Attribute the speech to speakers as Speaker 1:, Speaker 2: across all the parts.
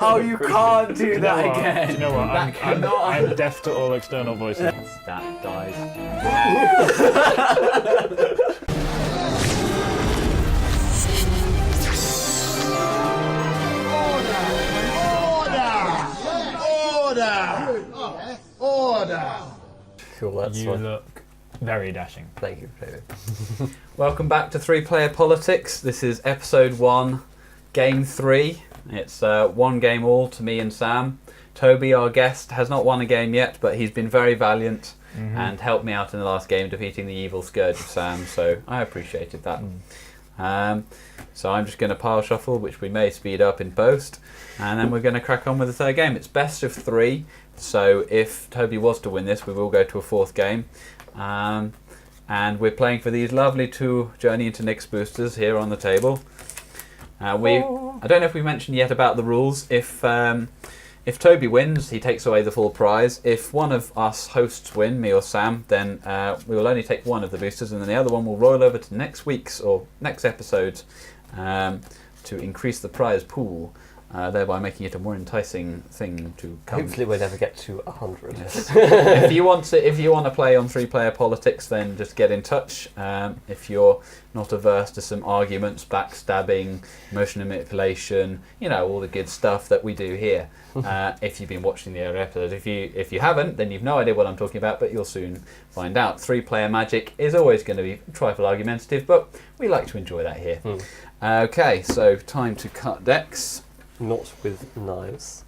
Speaker 1: Oh, you can't do that again.
Speaker 2: Do you know what? I'm deaf to all external voices.
Speaker 1: That dies.
Speaker 3: Order! Cool, that's
Speaker 2: You look very dashing.
Speaker 3: Thank you, David.
Speaker 1: Welcome back to 3-Player Politics. This is episode 1, game 3. It's 1 game all to me and Sam. Toby, our guest, has not won a game yet, but he's been very valiant and helped me out in the last game, defeating the evil scourge of Sam, so I appreciated that. So I'm just going to pile shuffle, which we may speed up in post, and then we're going to crack on with the third game. It's best of 3, so if Toby was to win this, we will go to a 4th game. And we're playing for these lovely 2 Journey into Nyx boosters here on the table. I don't know if we mentioned yet about the rules. If Toby wins, he takes away the full prize. If one of us hosts win, me or Sam, then we will only take 1 of the boosters, and then the other one will roll over to next week's or next episode's to increase the prize pool, thereby making it a more enticing thing to come.
Speaker 3: Hopefully we'll never get to 100.
Speaker 1: Yes. If you want to play on 3-Player Politics, then just get in touch. If you're not averse to some arguments, backstabbing, emotional manipulation, all the good stuff that we do here. If you've been watching the other episodes, if you haven't, then you've no idea what I'm talking about, but you'll soon find out. 3-player Magic is always going to be trifle argumentative, but we like to enjoy that here. Okay, so time to cut decks.
Speaker 3: Not with knives.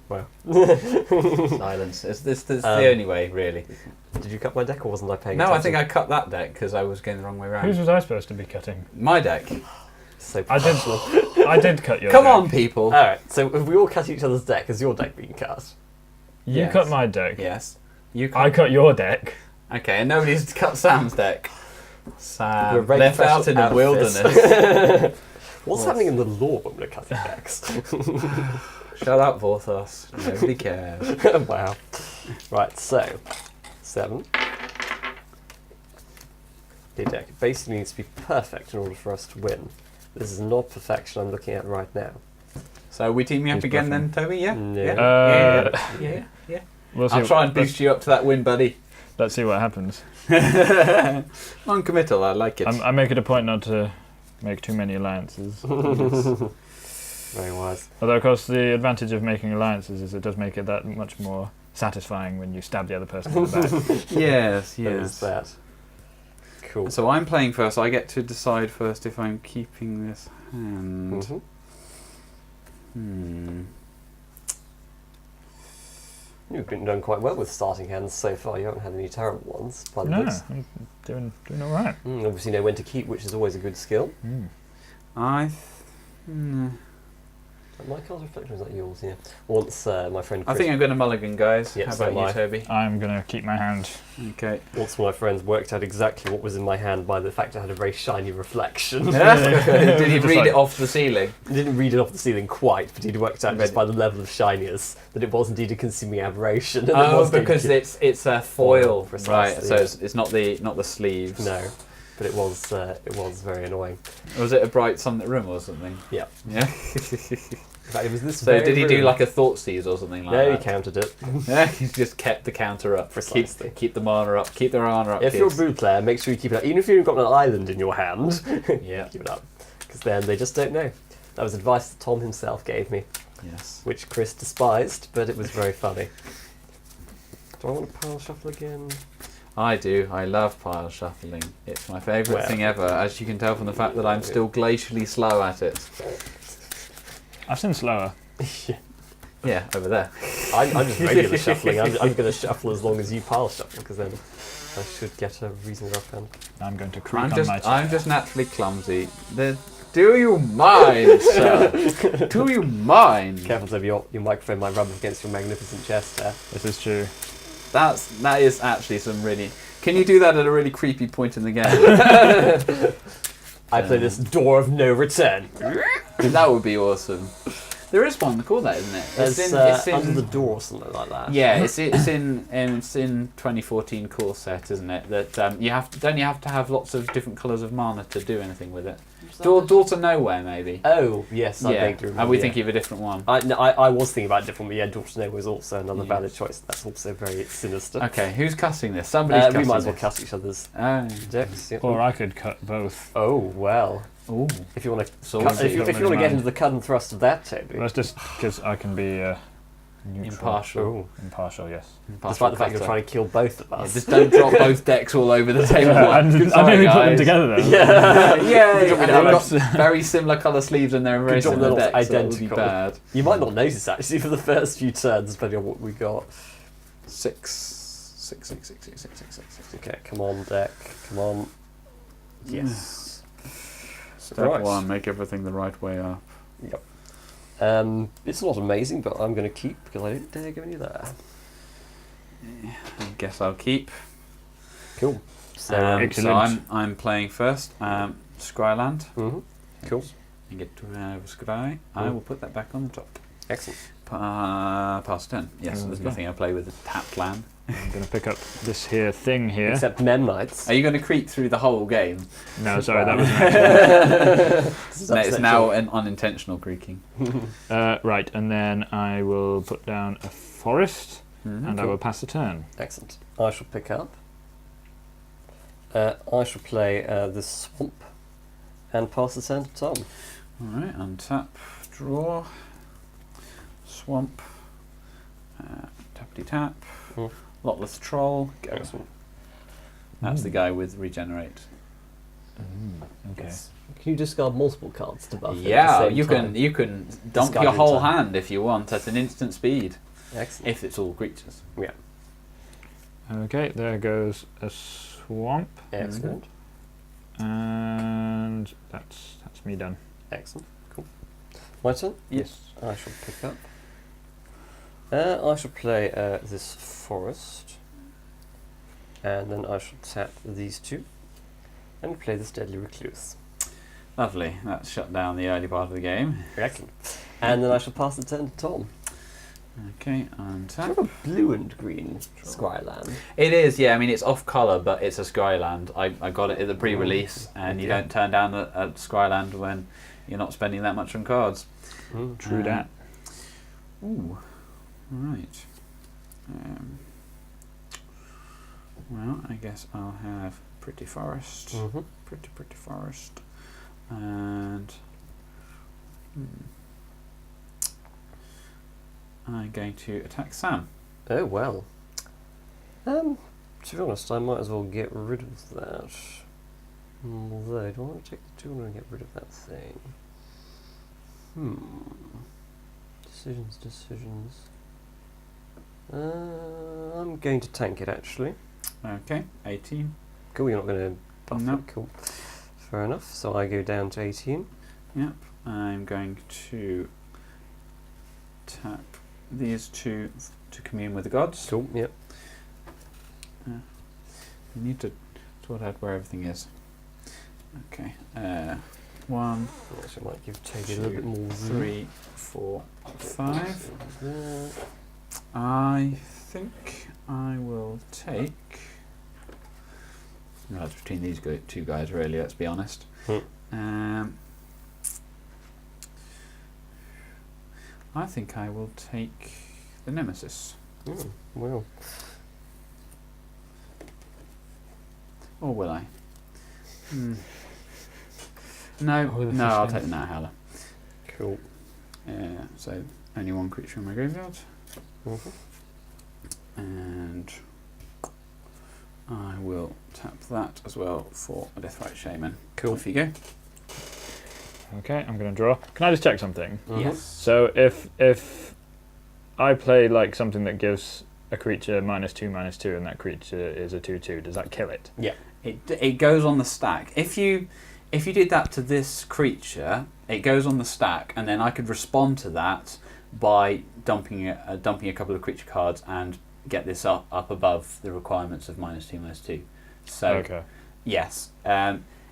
Speaker 3: Wow.
Speaker 1: Silence. This is the only way, really.
Speaker 3: Did you cut my deck or wasn't I paying
Speaker 1: No,
Speaker 3: attention?
Speaker 1: I think I cut that deck because I was going the wrong way around.
Speaker 2: Whose was I supposed to be cutting?
Speaker 1: My deck.
Speaker 3: So
Speaker 2: I did cut your
Speaker 1: Come
Speaker 2: deck.
Speaker 1: on, people.
Speaker 3: Alright, so if we all cut each other's deck, has your deck been cut?
Speaker 2: You
Speaker 1: Yes.
Speaker 2: cut my deck.
Speaker 1: Yes. You
Speaker 2: I cut your deck.
Speaker 1: Okay, and nobody's cut Sam's deck.
Speaker 3: We're
Speaker 1: Sam
Speaker 3: very
Speaker 1: left out in the
Speaker 3: professional
Speaker 1: wilderness.
Speaker 3: What's happening in the law when we're cutting decks?
Speaker 1: Shut up, Vorthos. Nobody cares.
Speaker 3: Wow. Right, so 7. The deck basically needs to be perfect in order for us to win. This is not perfection I'm looking at right now.
Speaker 1: So are we teaming up
Speaker 2: Who's
Speaker 1: again
Speaker 2: bluffing?
Speaker 1: then, Toby? Yeah?
Speaker 3: No.
Speaker 1: Yeah.
Speaker 2: We'll see.
Speaker 1: I'll try and boost you up to that win, buddy.
Speaker 2: Let's see what happens.
Speaker 1: Non-committal, I like it.
Speaker 2: I make it a point not to make too many alliances.
Speaker 3: Very wise.
Speaker 2: Although, of course, the advantage of making alliances is it does make it that much more satisfying when you stab the other person in the back.
Speaker 1: Yes,
Speaker 3: There
Speaker 1: yes.
Speaker 3: is that. Cool.
Speaker 1: So I'm playing first. I get to decide first if I'm keeping this hand.
Speaker 3: You've been done quite well with starting hands so far. You haven't had any terrible ones. By the
Speaker 2: No,
Speaker 3: looks.
Speaker 2: I'm doing all right.
Speaker 3: Obviously, know when to keep, which is always a good skill. My card's reflection is that yours, yeah. Once my friend Chris,
Speaker 1: I think I'm going to mulligan, guys.
Speaker 3: Yeah,
Speaker 1: How
Speaker 3: so
Speaker 1: about
Speaker 3: am
Speaker 1: you,
Speaker 3: I.
Speaker 1: Toby?
Speaker 2: I'm going to keep my hand.
Speaker 1: Okay.
Speaker 3: once my friends worked out exactly what was in my hand by the fact it had a very shiny reflection.
Speaker 1: Did he
Speaker 2: Just
Speaker 1: read
Speaker 2: like-
Speaker 1: it off the ceiling?
Speaker 3: He didn't read it off the ceiling quite, but he'd worked out just by the level of shininess that it was indeed a consuming aberration. And it
Speaker 1: Oh,
Speaker 3: was going
Speaker 1: because
Speaker 3: to
Speaker 1: it's a foil,
Speaker 3: precisely,
Speaker 1: right?
Speaker 3: yeah.
Speaker 1: So it's not the sleeves.
Speaker 3: no, but it was very annoying.
Speaker 1: Was it a bright sunlit room or something?
Speaker 3: Yeah.
Speaker 1: Yeah.
Speaker 3: In fact, it was this.
Speaker 1: So
Speaker 3: very
Speaker 1: did he do
Speaker 3: room.
Speaker 1: like a thought seize or something like
Speaker 3: No, he
Speaker 1: that?
Speaker 3: counted it.
Speaker 1: Yeah, he just kept the counter up.
Speaker 3: Precisely.
Speaker 1: Keep the mana up. Keep the mana up.
Speaker 3: If you're a
Speaker 1: kids.
Speaker 3: blue player, make sure you keep it up. Even if you've got an island in your hand,
Speaker 1: Yeah.
Speaker 3: keep it up. Because then they just don't know. That was advice that Tom himself gave me,
Speaker 1: Yes.
Speaker 3: which Chris despised, but it was very funny. Do I want to pile shuffle again?
Speaker 1: I do. I love pile shuffling. It's my favourite
Speaker 3: Well.
Speaker 1: thing ever, as you can tell from the fact that I'm still glacially slow at it.
Speaker 2: I've seen slower.
Speaker 1: Yeah, over there.
Speaker 3: I'm just regular shuffling. I'm going to shuffle as long as you pile shuffle, because then I should get a reasonable offhand.
Speaker 2: I'm going to creep
Speaker 1: I'm
Speaker 2: on my chair.
Speaker 1: I'm just naturally clumsy. Do you mind, sir? Do you mind?
Speaker 3: Careful, Toby, your microphone might rub against your magnificent chest there.
Speaker 2: This is true.
Speaker 1: That is actually some really. Can you do that at a really creepy point in the game?
Speaker 3: I play this door of no return.
Speaker 1: That would be awesome. There is one called that, isn't it?
Speaker 3: It's Under the Door or something like that.
Speaker 1: Yeah, it's in 2014 core set, isn't it? That don't you have to have lots of different colours of mana to do anything with it? Door to Nowhere, maybe.
Speaker 3: Oh yes, I vaguely remember.
Speaker 1: Are we thinking of a different one?
Speaker 3: I was thinking about a different one. Yeah, Door to Nowhere is also another valid choice. That's also very sinister.
Speaker 1: Okay, who's casting this? Somebody's casting
Speaker 3: we might as well
Speaker 1: this.
Speaker 3: cast each other's decks. Yeah.
Speaker 2: Or I could cut both.
Speaker 3: Oh well.
Speaker 1: Ooh.
Speaker 3: If you want to,
Speaker 1: Swordsy.
Speaker 3: if you want to get into the cut and thrust of that, Toby.
Speaker 2: That's just because I can be neutral.
Speaker 1: Impartial.
Speaker 2: Impartial, yes.
Speaker 3: Despite the fact you're trying to kill both of us.
Speaker 1: Just don't drop both decks all over the table.
Speaker 2: I nearly put them together though.
Speaker 1: Yeah,
Speaker 3: Good job we
Speaker 1: and
Speaker 3: don't
Speaker 1: they've got very similar colour sleeves and they're very
Speaker 3: job
Speaker 1: similar
Speaker 3: they're not
Speaker 1: decks. So that would be
Speaker 3: identical.
Speaker 1: bad.
Speaker 3: You might not notice actually for the first few turns, depending on what we got.
Speaker 1: 6.
Speaker 3: Okay, come on, deck. Come on. Yes.
Speaker 1: Step 1, make everything the right way up.
Speaker 3: Yep. It's not amazing, but I'm going to keep because I didn't dare go any there.
Speaker 1: I guess I'll keep.
Speaker 3: Cool. So
Speaker 1: I'm playing first. Scryland.
Speaker 3: Cool.
Speaker 1: You get to have Scry. I will put that back on the top.
Speaker 3: Excellent.
Speaker 1: Pass turn. Yes, there's nothing I play with a tapped land.
Speaker 2: I'm going to pick up this thing here.
Speaker 3: Except Memnites.
Speaker 1: Are you going to creep through the whole game?
Speaker 2: No, sorry, that was
Speaker 1: No, it's now an unintentional creaking.
Speaker 2: right, and then I will put down a forest, and I will pass the turn.
Speaker 3: Excellent. I shall pick up. I shall play the swamp and pass the turn to Tom.
Speaker 1: Alright, untap, draw, swamp, tappity tap, Lotless Troll, go.
Speaker 3: Excellent.
Speaker 1: That's the guy with regenerate.
Speaker 2: Okay.
Speaker 3: Yes. Can you discard multiple cards to buff?
Speaker 1: Yeah, you can dump
Speaker 3: Discard
Speaker 1: your
Speaker 3: your
Speaker 1: whole
Speaker 3: time.
Speaker 1: hand if you want at an instant speed.
Speaker 3: Excellent.
Speaker 1: If it's all creatures.
Speaker 3: Yeah.
Speaker 2: Okay, there goes a swamp,
Speaker 3: Excellent.
Speaker 2: and that's me done.
Speaker 3: Excellent. Cool. My turn?
Speaker 1: Yes.
Speaker 3: I shall pick up. I shall play this forest, and then I shall tap these two, and play this Deadly Recluse.
Speaker 1: Lovely. That's shut down the early part of the game.
Speaker 3: Excellent. And then I shall pass the turn to Tom.
Speaker 1: Okay,
Speaker 3: Do you
Speaker 1: untap.
Speaker 3: have a blue and green Scryland?
Speaker 1: It is, yeah. I mean, it's off colour, but it's a Scryland. I got it at the pre-release, and you don't turn down a Scryland when you're not spending that much on cards.
Speaker 2: True that.
Speaker 1: Ooh, right. Well, I guess I'll have Pretty Forest. Pretty Forest. And I'm going to attack Sam.
Speaker 3: Oh well. To be honest, I might as well get rid of that. Although, do I want to take the 2 and get rid of that thing? Decisions. I'm going to tank it actually.
Speaker 1: Okay, 18.
Speaker 3: Cool, you're not going to buff
Speaker 1: No.
Speaker 3: it. Cool. Fair enough. So I go down to 18.
Speaker 1: Yep. I'm going to tap these two to commune with the gods.
Speaker 3: Cool, yep.
Speaker 1: You need to sort out where everything is. Okay. 1,
Speaker 3: Actually, I might give Toby a little bit more.
Speaker 1: 3, 4, 5.
Speaker 3: There.
Speaker 1: I think I will take. No, it's between these two guys, really. Let's be honest. I think I will take the Nemesis.
Speaker 3: Well.
Speaker 1: Or will I? No, I'll take the Night Howler.
Speaker 3: Cool.
Speaker 1: So only one creature in my graveyard. And I will tap that as well for a Deathrite Shaman.
Speaker 3: Cool.
Speaker 1: Off you go.
Speaker 2: Okay, I'm going to draw. Can I just check something?
Speaker 1: Yes.
Speaker 2: So if I play like something that gives a creature -2/-2 and that creature is a 2/2, does that kill it?
Speaker 3: Yeah.
Speaker 1: It goes on the stack. If you did that to this creature, it goes on the stack, and then I could respond to that by dumping a couple of creature cards and get this up above the requirements of -2/-2. So
Speaker 2: Okay.
Speaker 1: yes,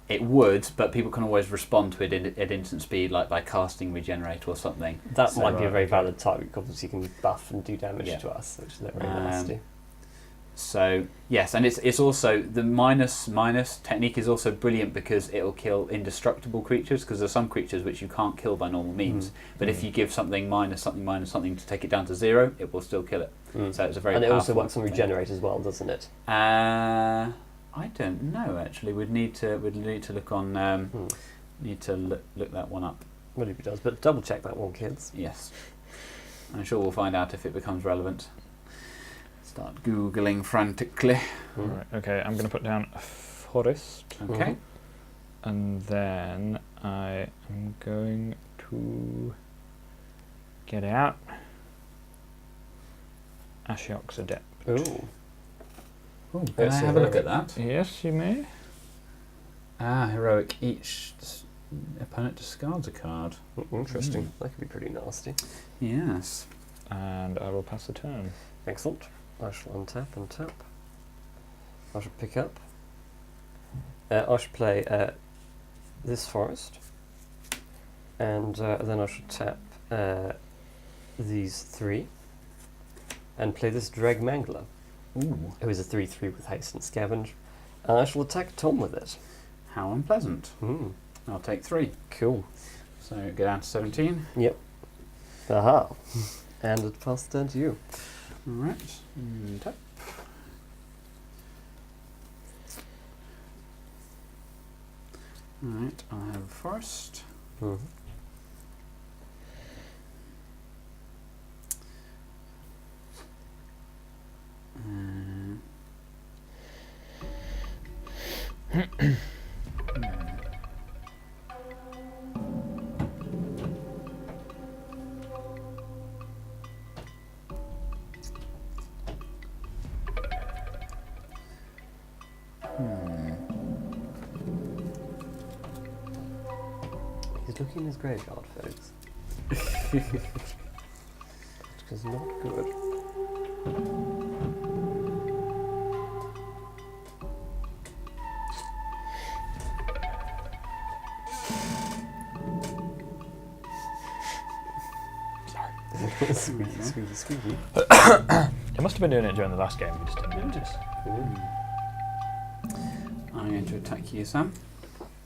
Speaker 1: It would, but people can always respond to it at instant speed, like by casting Regenerate or something.
Speaker 3: That might be a very
Speaker 2: okay.
Speaker 3: valid type, because obviously you can buff and do damage
Speaker 1: Yeah.
Speaker 3: to us, which is very
Speaker 1: Um,
Speaker 3: nasty.
Speaker 1: So yes, and it's also the minus technique is also brilliant because it'll kill indestructible creatures, because there's some creatures which you can't kill by normal means. But if you give something minus something to take it down to 0, it will still kill it. So it's a very
Speaker 3: And it also
Speaker 1: powerful
Speaker 3: works on
Speaker 1: thing.
Speaker 3: Regenerate as well, doesn't it?
Speaker 1: I don't know actually. We'd need to look on need to look that one up.
Speaker 3: Well, if it does, but double check that one, kids.
Speaker 1: Yes, I'm sure we'll find out if it becomes relevant. Start googling frantically.
Speaker 2: Right, okay, I'm going to put down a forest,
Speaker 1: Okay.
Speaker 2: and then I am going to get out Ashiok's Adept.
Speaker 3: Ooh.
Speaker 1: Ooh, can I
Speaker 3: That's
Speaker 1: have a look
Speaker 3: heroic.
Speaker 1: at that?
Speaker 2: Yes, you may.
Speaker 1: Heroic. Each opponent discards a card.
Speaker 3: Interesting. That could be pretty nasty.
Speaker 1: Yes.
Speaker 2: And I will pass the turn.
Speaker 3: Excellent. I shall untap and tap. I shall pick up. I shall play this forest. And then I shall tap these 3. And play this Dreg Mangler,
Speaker 1: Ooh,
Speaker 3: who is a 3/3 with haste and scavenge. And I shall attack Tom with it.
Speaker 1: how unpleasant. I'll take 3.
Speaker 3: Cool.
Speaker 1: So go down to 17.
Speaker 3: Yep. Aha. And it passed turn to you.
Speaker 1: All right. Tap. All right. I'll have forest.
Speaker 3: He's looking in his graveyard, folks. Which is not good. Squeaky, squeaky, squeaky.
Speaker 2: It must have been doing it during the last game, we just didn't notice.
Speaker 1: I'm going to attack you, Sam.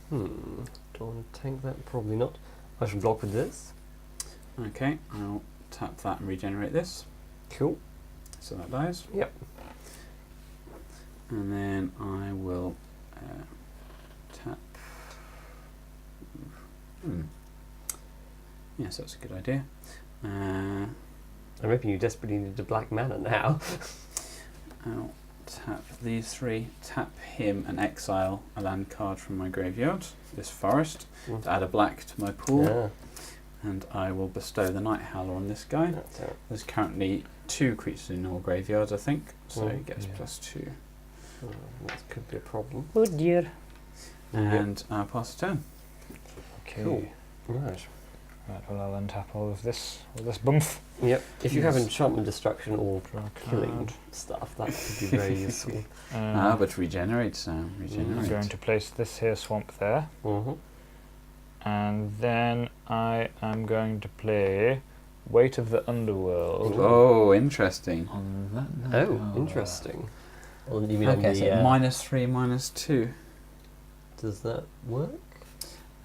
Speaker 3: Do I want to tank that? Probably not. I should block with this.
Speaker 1: Okay. I'll tap that and regenerate this.
Speaker 3: Cool.
Speaker 1: So that dies.
Speaker 3: Yep.
Speaker 1: And then I will tap. Yes, that's a good idea.
Speaker 3: I'm hoping you desperately need a black mana now.
Speaker 1: I'll tap these 3, tap him and exile a land card from my graveyard, this forest, to add a black to my pool,
Speaker 3: Yeah.
Speaker 1: and I will bestow the Night Howler on this guy.
Speaker 3: That's it.
Speaker 1: There's currently 2 creatures in all graveyards, I think, so he gets
Speaker 2: Yeah.
Speaker 1: +2.
Speaker 3: That could be a problem.
Speaker 2: Oh dear.
Speaker 1: And I'll pass the turn.
Speaker 2: Okay.
Speaker 3: Cool. Right.
Speaker 2: Right, well I'll untap all of this bump.
Speaker 3: Yep. If you have
Speaker 1: Yes.
Speaker 3: enchantment destruction or
Speaker 2: Draw a
Speaker 3: killing
Speaker 2: card.
Speaker 3: stuff, that could be very useful.
Speaker 1: But regenerate, Sam.
Speaker 2: I'm
Speaker 1: Regenerate.
Speaker 2: going to place this here swamp there,
Speaker 3: Mm-hmm.
Speaker 2: and then I am going to play Weight of the Underworld
Speaker 1: Oh, interesting.
Speaker 2: on that.
Speaker 3: Oh, interesting. Well, you mean
Speaker 1: Okay,
Speaker 3: on
Speaker 1: so
Speaker 3: the,
Speaker 1: -3, -2.
Speaker 3: does that work?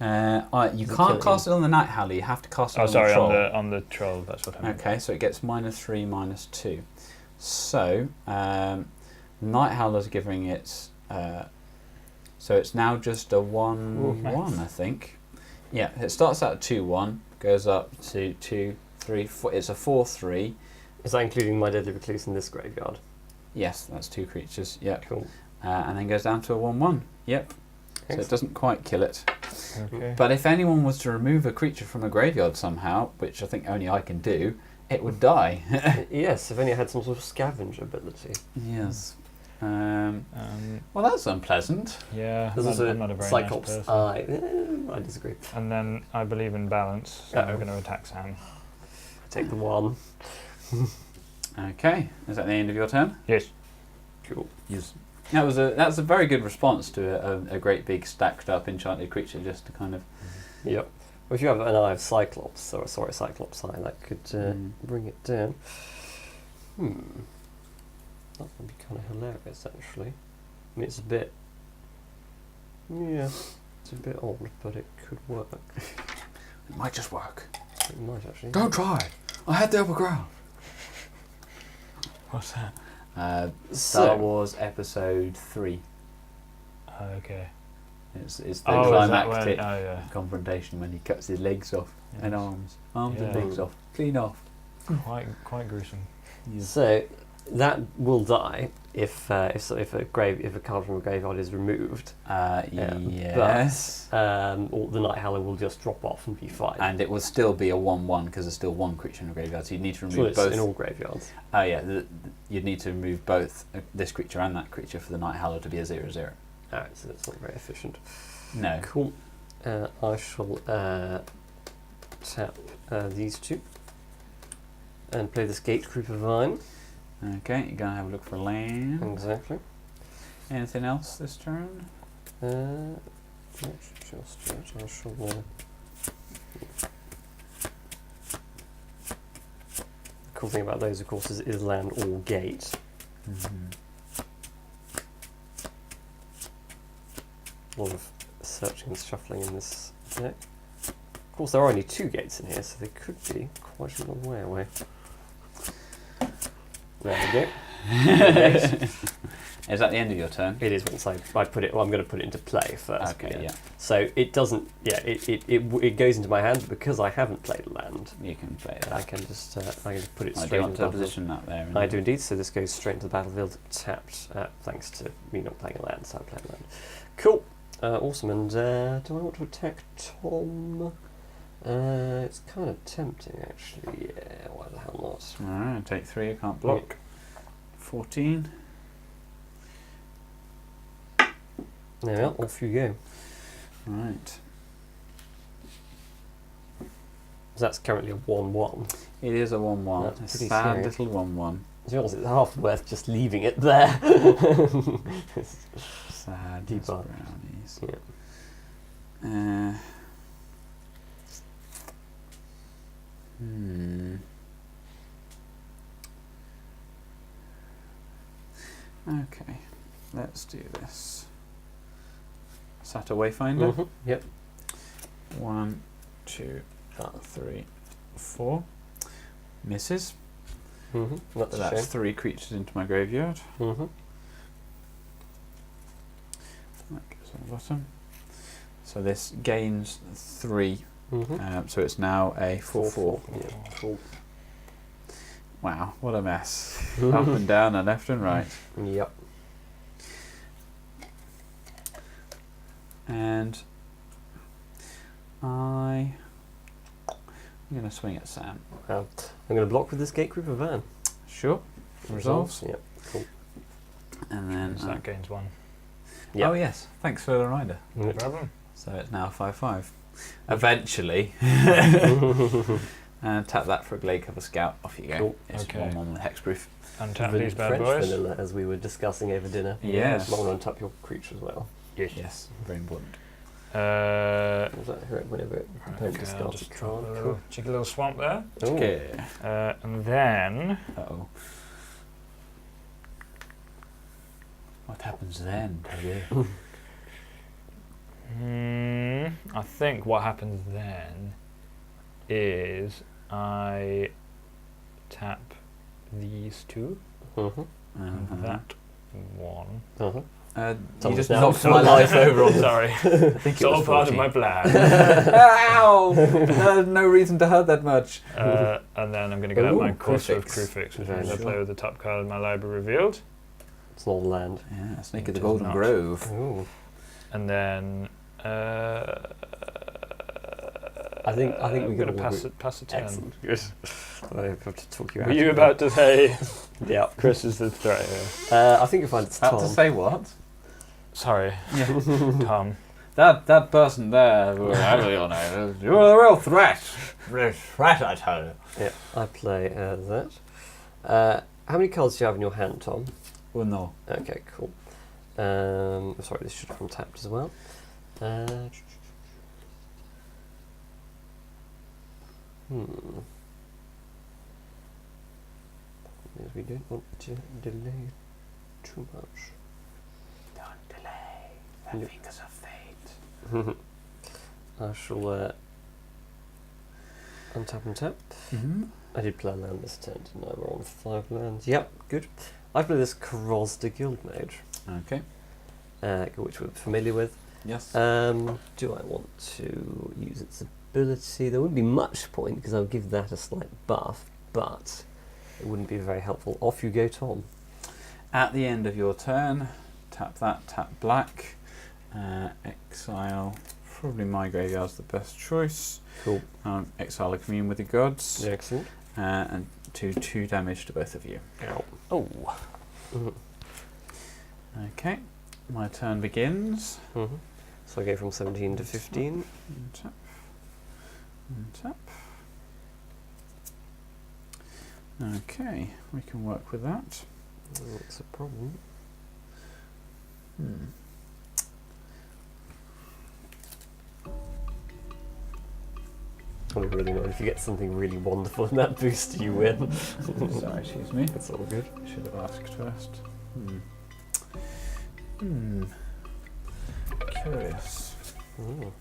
Speaker 1: You
Speaker 3: Does it
Speaker 1: can't
Speaker 3: kill
Speaker 1: cast it on the Night Howler, you have to cast it
Speaker 2: Oh,
Speaker 1: on
Speaker 2: sorry,
Speaker 1: the troll.
Speaker 2: on the troll. That's what I meant.
Speaker 1: Okay, so it gets -3, -2. So, Night Howler's giving it... so it's now just a 1/1, I think. Yeah, it starts out at 2/1, goes up to 2, 3, 4. It's a 4/3.
Speaker 3: Is that including my Deadly Recluse in this graveyard?
Speaker 1: Yes, that's 2 creatures. Yep.
Speaker 3: Cool.
Speaker 1: And then goes down to a 1/1. Yep. So it
Speaker 3: Excellent.
Speaker 1: doesn't quite kill it.
Speaker 2: Okay.
Speaker 1: But if anyone was to remove a creature from a graveyard somehow, which I think only I can do, it would die.
Speaker 3: Yes, if only I had some sort of scavenge ability.
Speaker 1: Yes. Well, that's unpleasant.
Speaker 2: Yeah,
Speaker 3: There's
Speaker 2: I'm
Speaker 3: also
Speaker 2: not a very
Speaker 3: Cyclops
Speaker 2: nice person.
Speaker 3: Eye. I disagree.
Speaker 2: And then I believe in balance, so
Speaker 3: Uh-oh.
Speaker 2: I'm going to attack Sam.
Speaker 3: I take the 1.
Speaker 1: Okay. Is that the end of your turn?
Speaker 2: Yes.
Speaker 3: Cool.
Speaker 1: Yes. That's a very good response to a great big stacked up enchanted creature, just to kind of.
Speaker 3: Yep. Well, if you have an Eye of Cyclops, or sorry, Cyclops Eye, that could bring it down. That would be kind of hilarious, actually. I mean, it's a bit. Yeah, it's a bit odd, but it could work.
Speaker 1: It might just work.
Speaker 3: It might actually.
Speaker 1: Don't try. I had the upper ground. What's that? Star Wars Episode 3.
Speaker 2: Okay.
Speaker 1: It's the
Speaker 2: Is that
Speaker 1: climactic
Speaker 2: when,
Speaker 1: confrontation when he cuts his legs off and arms and
Speaker 2: Yeah.
Speaker 1: legs off, clean off.
Speaker 2: Quite gruesome.
Speaker 1: Yeah.
Speaker 3: So that will die if a card from a graveyard is removed.
Speaker 1: Yes.
Speaker 3: Or the Night Howler will just drop off and be fine.
Speaker 1: And it will still be a 1/1 because there's still one creature in the graveyard, so you need to remove
Speaker 3: it's
Speaker 1: both.
Speaker 3: in all graveyards.
Speaker 1: Oh yeah, you'd need to remove both this creature and that creature for the Night Howler to be a 0/0.
Speaker 3: Alright, so that's not very efficient.
Speaker 1: No.
Speaker 3: Cool. I shall tap these two and play this Gatecreeper Vine.
Speaker 1: Okay, you're gonna have a look for land.
Speaker 3: Exactly.
Speaker 1: Anything else this turn?
Speaker 3: Not just yet. I shall. The cool thing about those, of course, is land or gate. A lot of searching and shuffling in this deck. Of course, there are only 2 gates in here, so they could be quite a long way away. There we go.
Speaker 1: Is that the end of your turn?
Speaker 3: It is once I put it. Well, I'm going to put it into play first.
Speaker 1: Okay, yeah.
Speaker 3: So it doesn't. Yeah, it goes into my hand, but because I haven't played a land,
Speaker 1: You can play it.
Speaker 3: I can just put it
Speaker 1: I
Speaker 3: straight
Speaker 1: do
Speaker 3: into
Speaker 1: want
Speaker 3: the
Speaker 1: to
Speaker 3: battlefield.
Speaker 1: position that there.
Speaker 3: I do indeed. So this goes straight into the battlefield, tapped. Thanks to me not playing a land, so I play a land. Cool, awesome. And do I want to attack Tom? It's kind of tempting, actually. Yeah, why the hell not?
Speaker 1: Alright, take 3, I can't block. 14.
Speaker 3: There we are, off you go.
Speaker 1: Right.
Speaker 3: So that's currently a 1/1.
Speaker 1: It is a 1/1.
Speaker 3: That's
Speaker 1: A
Speaker 3: pretty
Speaker 1: sad
Speaker 3: scary.
Speaker 1: little 1/1.
Speaker 3: To be honest, it's half worth just leaving it there.
Speaker 1: Sad
Speaker 3: Deep
Speaker 1: as
Speaker 3: up.
Speaker 1: brownies.
Speaker 3: Yeah.
Speaker 1: Okay, let's do this. Sato Wayfinder.
Speaker 3: Mhm, yep.
Speaker 1: 1, 2, 3, 4. Misses.
Speaker 3: That's a
Speaker 1: That's
Speaker 3: shame.
Speaker 1: 3 creatures into my graveyard.
Speaker 3: Mhm.
Speaker 1: That goes on the bottom. So this gains 3.
Speaker 3: Mhm.
Speaker 1: So it's now a 4/4.
Speaker 3: Yeah, cool.
Speaker 1: Wow, what a mess. Up and down and left and right.
Speaker 3: Yep.
Speaker 1: And I'm going to swing at Sam.
Speaker 3: I'm going to block with this Gatecreeper Van.
Speaker 1: Sure. Resolves.
Speaker 3: Yep. Cool.
Speaker 1: And then...
Speaker 2: So that gains 1.
Speaker 3: Yep.
Speaker 1: Oh yes, thanks for the reminder.
Speaker 2: No problem.
Speaker 1: So it's now 5/5. Eventually. And tap that for a Glade Cover Scout. Off you go.
Speaker 3: Cool.
Speaker 1: It's
Speaker 2: Okay.
Speaker 1: 1/1 with hexproof.
Speaker 2: Untap
Speaker 3: Van-
Speaker 2: these bad
Speaker 3: French
Speaker 2: boys.
Speaker 3: vanilla, as we were discussing over dinner.
Speaker 1: Yes.
Speaker 3: You want to untap your creature as well.
Speaker 1: Yes, very important.
Speaker 3: Is that correct? Whenever it
Speaker 2: Right,
Speaker 3: opponent
Speaker 2: okay, I'll
Speaker 3: discards a
Speaker 2: just drop
Speaker 3: card.
Speaker 2: a
Speaker 3: Cool.
Speaker 2: little cheeky little swamp there.
Speaker 3: Ooh.
Speaker 1: Okay.
Speaker 2: And then
Speaker 1: Uh-oh. What happens then?
Speaker 2: I think what happens then is I tap these 2
Speaker 3: Mhm.
Speaker 2: and that 1.
Speaker 3: Uh-huh.
Speaker 1: You
Speaker 3: Thomas
Speaker 1: just
Speaker 3: now.
Speaker 1: knocked my life over on the...
Speaker 2: Sorry,
Speaker 1: I think
Speaker 2: it's
Speaker 1: it
Speaker 2: all
Speaker 1: was
Speaker 2: part of
Speaker 1: 14.
Speaker 2: my plan.
Speaker 1: Ow! There's no reason to hurt that much.
Speaker 2: And then I'm going to get out my
Speaker 1: Ooh,
Speaker 2: Courser of
Speaker 1: Crucifix.
Speaker 2: Crucifix, which
Speaker 3: Very
Speaker 2: means I
Speaker 1: nice.
Speaker 2: play with the top card of my library revealed.
Speaker 3: It's not land.
Speaker 1: Yeah, Snake
Speaker 2: It
Speaker 1: of the
Speaker 2: is
Speaker 1: Golden
Speaker 2: not.
Speaker 1: Grove.
Speaker 3: Ooh.
Speaker 2: And then
Speaker 3: I think we
Speaker 2: I'm
Speaker 3: can
Speaker 2: going
Speaker 3: all
Speaker 2: to pass
Speaker 3: agree-
Speaker 2: it, pass a 10.
Speaker 3: Excellent. Good. I have to talk you out.
Speaker 2: Were you
Speaker 3: of
Speaker 2: about to say
Speaker 3: Yeah.
Speaker 2: Chris is the threat here?
Speaker 3: I think you'll find it's
Speaker 1: About
Speaker 3: Tom.
Speaker 1: to say what?
Speaker 2: Sorry,
Speaker 1: Yeah.
Speaker 2: Tom.
Speaker 1: that person there, I don't know, you're a real threat. Real threat, I tell you.
Speaker 3: Yeah, I play that. How many cards do you have in your hand, Tom?
Speaker 1: Well, no.
Speaker 3: Okay, cool. Sorry, this should have come tapped as well. Yes, we don't want to delay too much.
Speaker 1: Don't delay. The
Speaker 3: Yep.
Speaker 1: fingers of fate.
Speaker 3: I shall untap and tap.
Speaker 1: Mm-hmm.
Speaker 3: I did play a land this turn, didn't I? We're on 5 lands. Yep, good. I play this Grudge Guildmage,
Speaker 1: Okay.
Speaker 3: which we're familiar with.
Speaker 1: Yes.
Speaker 3: Do I want to use its ability? There wouldn't be much point because I would give that a slight buff, but it wouldn't be very helpful. Off you go, Tom.
Speaker 1: At the end of your turn, tap that, tap black, exile. Probably my graveyard's the best choice.
Speaker 3: Cool.
Speaker 1: Exile a commune with the gods,
Speaker 3: Excellent.
Speaker 1: and do 2 damage to both of you.
Speaker 3: Ow.
Speaker 1: Oh.
Speaker 3: Mm-hmm.
Speaker 1: Okay. My turn begins.
Speaker 3: Mm-hmm. So I go from 17 to 15.
Speaker 1: And tap. And tap. Okay, we can work with that.
Speaker 3: What's the problem? I don't really know if you get something really wonderful in that booster, you win.
Speaker 1: Sorry, excuse me.
Speaker 3: That's all good.
Speaker 1: I should have asked first. Curious.
Speaker 3: Mm.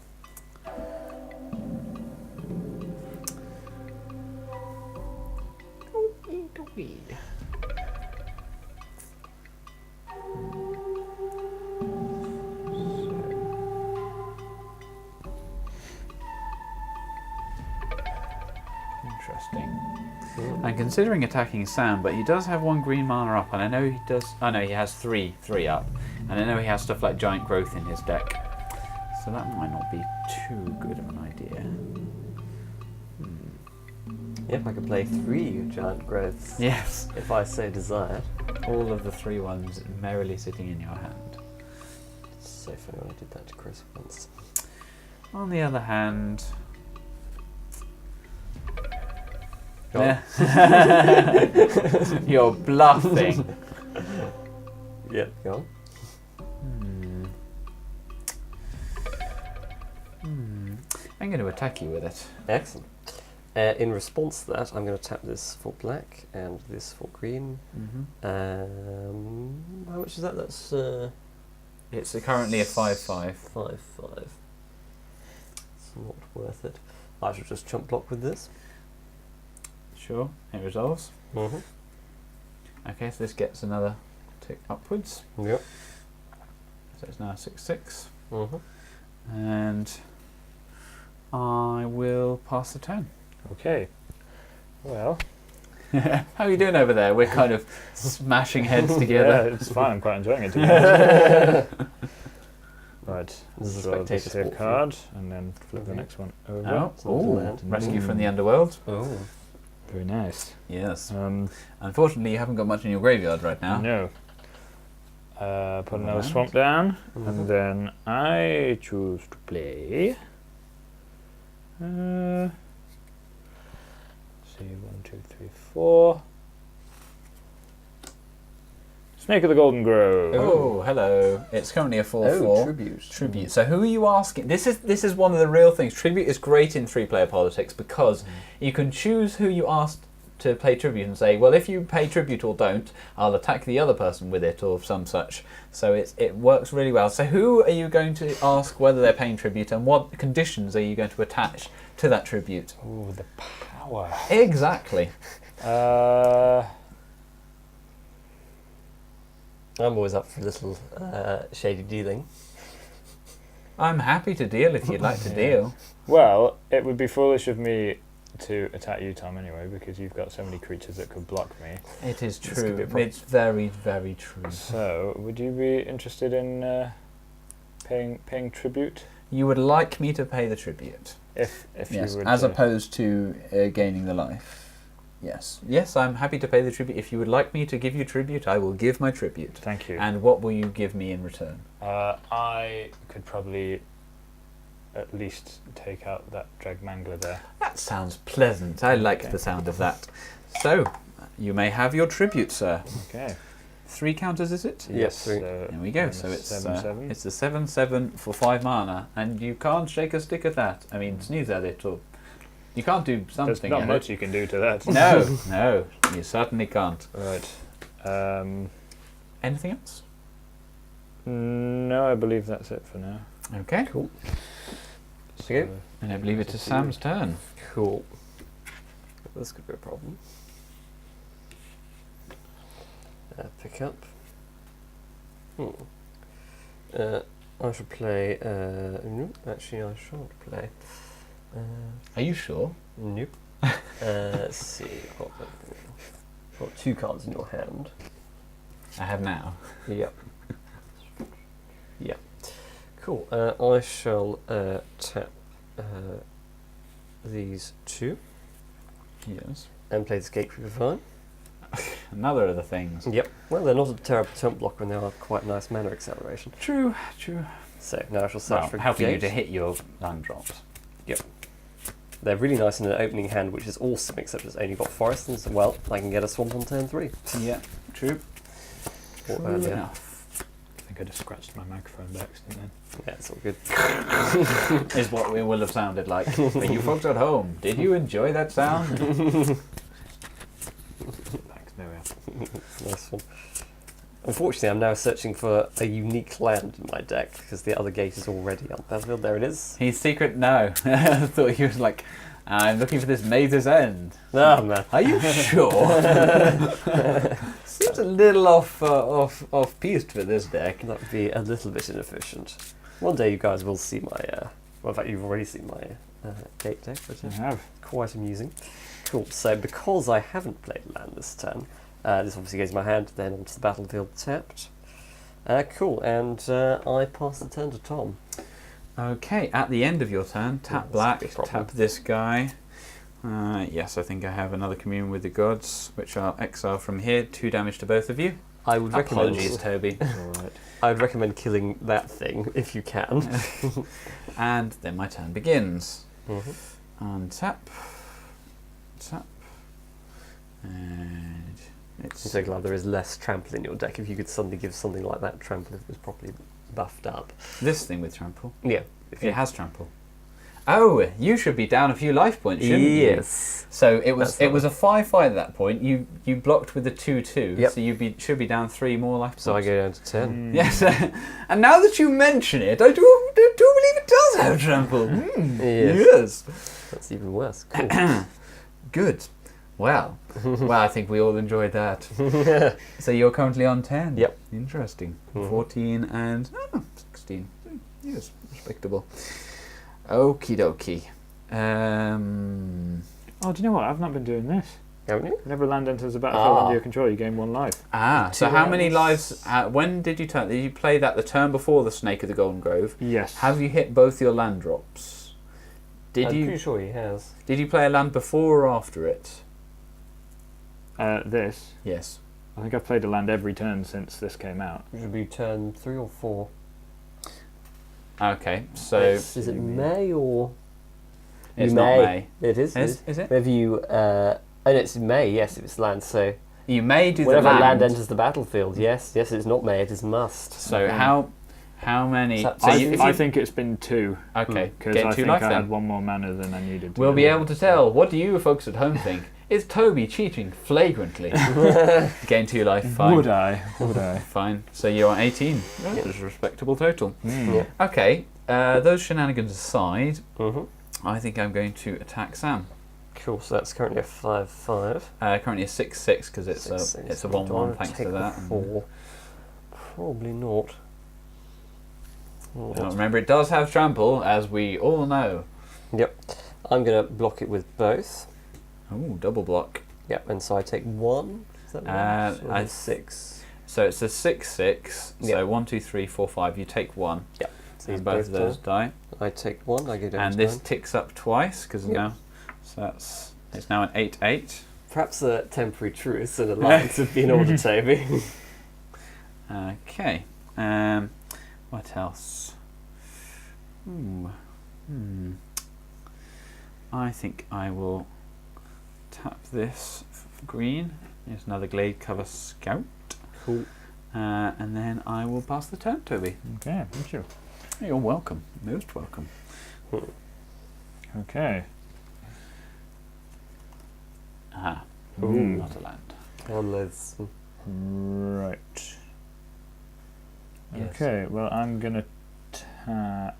Speaker 1: Interesting.
Speaker 3: Mm.
Speaker 1: I'm considering attacking Sam, but he does have 1 green mana up, and I know he does. Oh no, he has three up, and I know he has stuff like Giant Growth in his deck, so that might not be too good of an idea.
Speaker 3: Yep, I could play 3 giant growths
Speaker 1: Yes,
Speaker 3: if I so desired.
Speaker 1: all of the 3 ones merrily sitting in your hand.
Speaker 3: It's so funny when I did that to Chris once.
Speaker 1: On the other hand,
Speaker 3: Go on.
Speaker 1: you're bluffing.
Speaker 3: Yep, go on.
Speaker 1: I'm going to attack you with it.
Speaker 3: Excellent. In response to that, I'm going to tap this for black and this for green. How much is that? That's
Speaker 1: It's currently a 5/5.
Speaker 3: 5/5. It's not worth it. I should just chump block with this.
Speaker 1: Sure, it resolves.
Speaker 3: Mm-hmm.
Speaker 1: Okay, so this gets another tick upwards.
Speaker 3: Yep.
Speaker 1: So it's now 6/6.
Speaker 3: Mm-hmm.
Speaker 1: And I will pass the turn.
Speaker 2: Okay. Well,
Speaker 1: How are you doing over there? We're kind of smashing heads
Speaker 2: yeah,
Speaker 1: together.
Speaker 2: it's fine. I'm quite enjoying it. To be honest. Right.
Speaker 3: This is a
Speaker 2: Draw this
Speaker 3: spectator
Speaker 2: here
Speaker 3: sport.
Speaker 2: card and then flip the
Speaker 3: Okay.
Speaker 2: next one over.
Speaker 1: Oh,
Speaker 3: It's not a land.
Speaker 1: rescue from the underworld.
Speaker 3: Oh.
Speaker 2: Very nice.
Speaker 1: Yes. Unfortunately, you haven't got much in your graveyard right now.
Speaker 2: No. Put another
Speaker 1: Land.
Speaker 2: swamp down,
Speaker 3: Mhm.
Speaker 2: and then I choose to play. See, 1, 2, 3, 4. Snake of the Golden Grove.
Speaker 1: Oh, hello. It's currently a 4/4.
Speaker 3: tribute.
Speaker 1: Tribute. So who are you asking? This is one of the real things. Tribute is great in 3-player politics because you can choose who you ask to pay tribute and say, well, if you pay tribute or don't, I'll attack the other person with it or some such. So it works really well. So who are you going to ask whether they're paying tribute and what conditions are you going to attach to that tribute?
Speaker 2: Oh, the power.
Speaker 1: Exactly.
Speaker 3: I'm always up for a little shady dealing.
Speaker 1: I'm happy to deal if you'd like to
Speaker 2: Yeah.
Speaker 1: deal.
Speaker 2: Well, it would be foolish of me to attack you, Tom, anyway, because you've got so many creatures that could block me.
Speaker 1: It is
Speaker 3: This could
Speaker 1: true.
Speaker 3: be a problem.
Speaker 1: It's very, very true.
Speaker 2: So, would you be interested in paying tribute?
Speaker 1: You would like me to pay the tribute.
Speaker 2: If
Speaker 1: Yes,
Speaker 2: you would,
Speaker 1: as opposed to gaining the life. Yes. Yes, I'm happy to pay the tribute. If you would like me to give you tribute, I will give my tribute.
Speaker 2: Thank you.
Speaker 1: And what will you give me in return?
Speaker 2: I could probably at least take out that Dragmangler there.
Speaker 1: That sounds pleasant. I like
Speaker 2: Okay.
Speaker 1: the sound of that. So, you may have your tribute, sir.
Speaker 2: Okay.
Speaker 1: 3 counters, is it?
Speaker 3: Yes, three.
Speaker 1: There we go. So it's
Speaker 2: 7/7.
Speaker 1: it's the 7/7 for 5 mana, and you can't shake a stick at that. I mean, sneeze at it, or you can't do
Speaker 2: There's
Speaker 1: something.
Speaker 2: not
Speaker 1: at
Speaker 2: much
Speaker 1: it.
Speaker 2: you can do to that.
Speaker 1: No, no, you certainly can't.
Speaker 2: Right.
Speaker 1: Anything else?
Speaker 2: No, I believe that's it for now.
Speaker 1: Okay.
Speaker 3: Cool.
Speaker 2: So,
Speaker 3: Okay.
Speaker 1: And I believe it is Sam's turn.
Speaker 3: Cool. This could be a problem. Pick up. I should play. Nope, actually, I shan't play.
Speaker 1: Are you sure?
Speaker 3: Nope. Let's see. Got 2 cards in your hand.
Speaker 1: I have now.
Speaker 3: Yep. Yep. Cool. I shall tap these 2
Speaker 1: Yes.
Speaker 3: and play the Gatecreeper Vine.
Speaker 1: Another of the things.
Speaker 3: Yep. Well, they're not a terrible turn blocker, and they are quite nice mana acceleration.
Speaker 1: True, true.
Speaker 3: So now I shall search for
Speaker 1: helping you
Speaker 3: gate.
Speaker 1: to hit your land drops.
Speaker 3: They're really nice in an opening hand, which is awesome, except it's only got forest, and so, well, I can get a swamp on turn 3.
Speaker 1: Yeah, true.
Speaker 3: Or
Speaker 1: True
Speaker 3: earlier.
Speaker 1: enough.
Speaker 2: I think I just scratched my microphone by accident then.
Speaker 3: Yeah, it's all good.
Speaker 1: Is what we will have sounded like. For you folks at home, did you enjoy that sound?
Speaker 2: Thanks, there we are.
Speaker 3: Nice one. Unfortunately, I'm now searching for a unique land in my deck, because the other gate is already on the battlefield. There it is.
Speaker 1: He's secret? No. I thought he was like, I'm looking for this Maze's End.
Speaker 3: Oh, man.
Speaker 1: Are you sure? Seems a little off piste for this deck.
Speaker 3: That would be a little bit inefficient. One day you guys will see my, well, in fact, you've already seen my gate deck, which
Speaker 2: I
Speaker 3: is
Speaker 2: have.
Speaker 3: quite amusing. Cool, so because I haven't played land this turn, this obviously goes in my hand, then onto the battlefield tapped. Cool, and I pass the turn to Tom.
Speaker 1: Okay, at the end of your turn, tap
Speaker 3: that's a
Speaker 1: black,
Speaker 3: big problem.
Speaker 1: tap this guy. Yes, I think I have another Commune with the Gods, which I'll exile from here. 2 damage to both of you.
Speaker 3: I would
Speaker 1: Apologies,
Speaker 3: recommend.
Speaker 1: Toby.
Speaker 2: Alright.
Speaker 3: I would recommend killing that thing if you can.
Speaker 1: And then my turn begins.
Speaker 3: Mm-hmm.
Speaker 1: Untap. Tap. And it's...
Speaker 3: I'm so glad there is less trample in your deck. If you could suddenly give something like that trample, if it was properly buffed up.
Speaker 1: This thing with trample.
Speaker 3: Yeah. If
Speaker 1: It has trample. Oh, you should be down a few life points, shouldn't you?
Speaker 3: Yes.
Speaker 1: So it was
Speaker 3: That's
Speaker 1: a 5-5 at that point. You blocked with the 2/2,
Speaker 3: Yep.
Speaker 1: so you should be down 3 more life points.
Speaker 3: So I go down to 10.
Speaker 1: Yes, and now that you mention it, I do believe it does have trample.
Speaker 3: Yes. That's even worse. Cool.
Speaker 1: Good. Well, I think we all enjoyed that. So you're currently on 10.
Speaker 3: Yep.
Speaker 1: Interesting.
Speaker 3: Mhm.
Speaker 1: 14 and 16. Yes, respectable. Okie dokie.
Speaker 2: Oh, do you know what? I've not been doing this.
Speaker 3: Haven't you?
Speaker 2: Whenever land enters the battlefield
Speaker 3: Ah.
Speaker 2: under your control, you gain 1 life.
Speaker 1: So
Speaker 3: 2
Speaker 1: how many
Speaker 3: rounds.
Speaker 1: lives? When did you turn? Did you play that the turn before the Snake of the Golden Grove?
Speaker 2: Yes.
Speaker 1: Have you hit both your land drops?
Speaker 3: I'm pretty sure he has.
Speaker 1: Did you play a land before or after it?
Speaker 2: This?
Speaker 1: Yes.
Speaker 2: I think I've played a land every turn since this came out.
Speaker 3: It should be turn 3 or 4.
Speaker 1: Okay, so
Speaker 3: Is it May or?
Speaker 1: it's
Speaker 3: you
Speaker 1: not
Speaker 3: may.
Speaker 1: May.
Speaker 3: It is.
Speaker 1: Is it?
Speaker 3: Whenever you, and it's May. Yes, if it's land. So
Speaker 1: You may do
Speaker 3: whenever
Speaker 1: the
Speaker 3: land enters the battlefield, yes, it's not May. It is must.
Speaker 1: So
Speaker 2: Okay.
Speaker 1: how many?
Speaker 3: So
Speaker 1: So
Speaker 2: I think it's been 2.
Speaker 1: okay,
Speaker 2: Because
Speaker 1: get
Speaker 2: I
Speaker 1: 2
Speaker 2: think
Speaker 1: life
Speaker 2: I
Speaker 1: then.
Speaker 2: had 1 more mana than I needed to.
Speaker 1: We'll be able to tell. What do you folks at home think? Is Toby cheating flagrantly? Gain 2 life. Fine.
Speaker 2: Would I? Would I?
Speaker 1: Fine. So you're on 18. That is a respectable total.
Speaker 3: Yeah.
Speaker 1: Okay. Those shenanigans aside,
Speaker 3: Mhm.
Speaker 1: I think I'm going to attack Sam.
Speaker 3: Cool. So that's currently a 5/5.
Speaker 1: Currently a 6/6 because it's
Speaker 3: 6/6.
Speaker 1: a
Speaker 3: Do I
Speaker 1: 1/1
Speaker 3: wanna
Speaker 1: thanks
Speaker 3: take
Speaker 1: to
Speaker 3: the
Speaker 1: that.
Speaker 3: 4? Probably not.
Speaker 1: Now, remember, it does have trample, as we all know.
Speaker 3: Yep. I'm gonna block it with both.
Speaker 1: Ooh, double block.
Speaker 3: Yep. And so I take 1. Is that right? Or
Speaker 1: I-
Speaker 3: 6.
Speaker 1: So it's a 6/6.
Speaker 3: Yep.
Speaker 1: So 1, 2, 3, 4, 5. You take 1.
Speaker 3: So
Speaker 1: And
Speaker 3: these
Speaker 1: both of those die.
Speaker 3: I take 1. I go down
Speaker 1: And
Speaker 3: to
Speaker 1: this
Speaker 3: 9.
Speaker 1: ticks up twice because
Speaker 3: Yep.
Speaker 1: now, so it's now an 8/8.
Speaker 3: Perhaps a temporary truce and alliance have been ordered, Toby.
Speaker 1: Okay. What else? I think I will tap this for green. Here's another Glade Cover Scout.
Speaker 3: Cool.
Speaker 1: And then I will pass the turn, Toby.
Speaker 2: Okay, thank you.
Speaker 1: You're welcome. Most welcome.
Speaker 2: Okay.
Speaker 1: Ah,
Speaker 3: Ooh.
Speaker 1: not a land.
Speaker 3: Let's.
Speaker 2: Right.
Speaker 1: Yes.
Speaker 2: Okay, well, I'm going to tap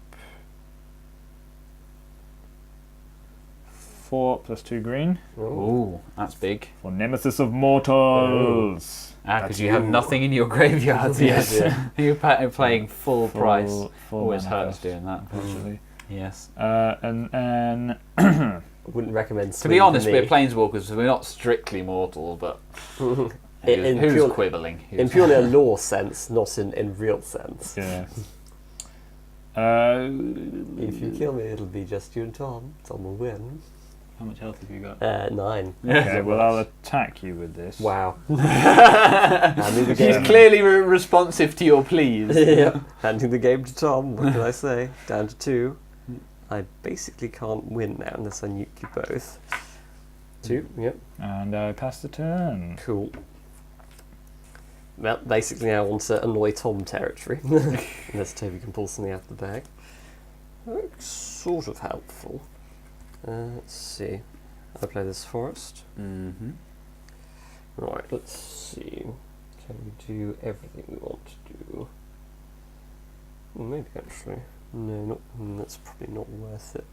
Speaker 2: 4 plus 2 green
Speaker 1: Ooh, that's big.
Speaker 2: for Nemesis of Mortals.
Speaker 1: Because you have nothing in your graveyard. Yes.
Speaker 3: Yeah.
Speaker 1: You're playing full price.
Speaker 2: Full
Speaker 1: Always
Speaker 2: mana
Speaker 1: hurts
Speaker 2: cost,
Speaker 1: doing that.
Speaker 2: unfortunately.
Speaker 1: Yes.
Speaker 2: And then
Speaker 3: I wouldn't recommend.
Speaker 1: To be honest, we're planeswalkers, so we're not strictly mortal, but who's
Speaker 3: pure-
Speaker 1: quibbling?
Speaker 3: in purely a lore sense, not in real sense.
Speaker 2: yeah.
Speaker 3: If you kill me, it'll be just you and Tom. Tom will win.
Speaker 2: How much health have you got?
Speaker 3: 9.
Speaker 2: Okay, well, I'll attack you with this.
Speaker 3: Wow. Handing the
Speaker 1: He's
Speaker 3: game.
Speaker 1: clearly responsive to your pleas.
Speaker 3: Yeah. Handing the game to Tom. What can I say? Down to 2. I basically can't win now unless I nuke you both. 2. Yep.
Speaker 2: And I pass the turn.
Speaker 3: Cool. Well, basically now on to annoy Tom territory. Unless Toby can pull something out of the bag. Looks sort of helpful. Let's see. I'll play this forest.
Speaker 1: Mm-hmm.
Speaker 3: Right, let's see. Can we do everything we want to do? Well, maybe actually. No, that's probably not worth it.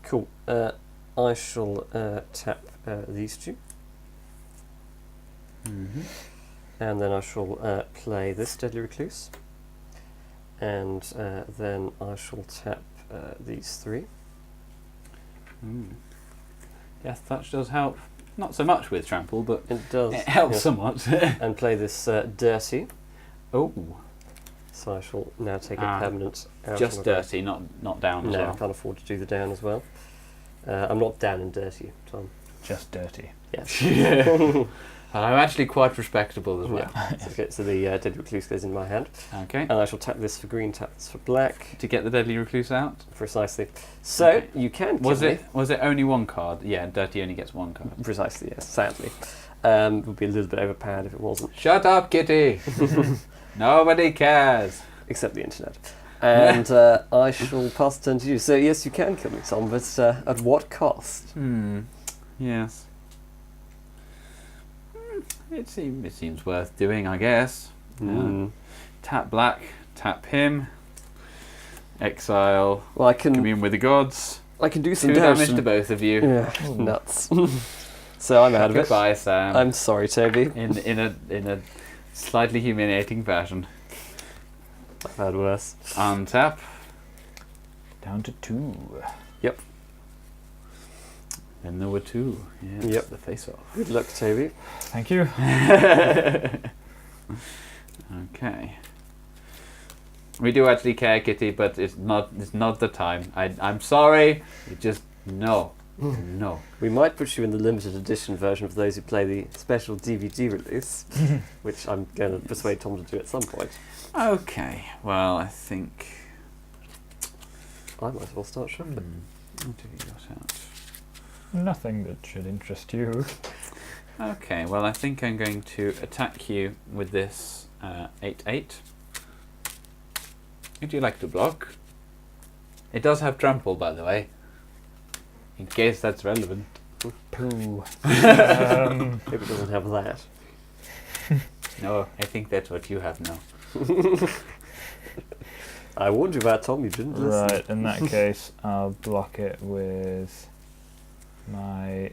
Speaker 3: Cool. I shall tap these 2.
Speaker 1: Mm-hmm.
Speaker 3: And then I shall play this Deadly Recluse. And then I shall tap these 3.
Speaker 1: Death Touch does help. Not so much with Trample, but
Speaker 3: It does.
Speaker 1: it helps
Speaker 3: yeah.
Speaker 1: somewhat.
Speaker 3: And play this Dirty.
Speaker 1: Oh,
Speaker 3: So I shall now take a
Speaker 1: Ah,
Speaker 3: permanent out.
Speaker 1: just
Speaker 3: of my
Speaker 1: dirty, not down as
Speaker 3: No, I
Speaker 1: well.
Speaker 3: can't afford to do the down as well. I'm not down and dirty, Tom.
Speaker 2: Just dirty.
Speaker 3: Yes.
Speaker 1: I'm actually quite respectable as well.
Speaker 3: Okay, so the Deadly Recluse goes in my hand.
Speaker 1: Okay.
Speaker 3: And I shall tap this for green, tap this for black.
Speaker 1: To get the Deadly Recluse out.
Speaker 3: Precisely. So,
Speaker 1: Okay.
Speaker 3: you can kill
Speaker 1: Was
Speaker 3: me.
Speaker 1: it only 1 card? Yeah, Dirty only gets 1 card.
Speaker 3: Precisely, yes, sadly. Would be a little bit overpowered if it wasn't.
Speaker 1: Shut up, Kitty! Nobody cares.
Speaker 3: Except the internet. And I shall pass the turn to you. So, yes, you can kill me, Tom, but at what cost?
Speaker 1: Yes. It seems worth doing, I guess.
Speaker 3: Mm.
Speaker 1: Tap black, tap him. Exile.
Speaker 3: Well, I can
Speaker 1: Commune with the gods.
Speaker 3: do some
Speaker 1: 2 damage to
Speaker 3: damage.
Speaker 1: both of you.
Speaker 3: Yeah, nuts. So I'm out of it.
Speaker 1: Goodbye, Sam.
Speaker 3: I'm sorry, Toby.
Speaker 1: in a slightly humiliating fashion.
Speaker 3: I've had worse.
Speaker 1: Untap.
Speaker 2: Down to 2.
Speaker 3: Yep.
Speaker 1: Then there were 2. Yes,
Speaker 3: Yep.
Speaker 1: the face off.
Speaker 3: Good luck, Toby.
Speaker 2: Thank you.
Speaker 1: Okay. We do actually care, Kitty, but it's not the time. I'm sorry. You just no. No.
Speaker 3: We might put you in the limited edition version for those who play the special DVD release, which I'm going to persuade Tom to do at some point.
Speaker 1: Okay. Well, I think.
Speaker 3: I might as well start shopping.
Speaker 1: What have you got out?
Speaker 2: Nothing that should interest you.
Speaker 1: Okay. Well, I think I'm going to attack you with this 8/8. Would you like to block? It does have trample, by the way. In case that's relevant.
Speaker 2: Pooh.
Speaker 3: Hope it doesn't have that.
Speaker 1: No, I think that's what you have now.
Speaker 3: I warned you about Tom, you didn't listen.
Speaker 2: Right, in that case, I'll block it with my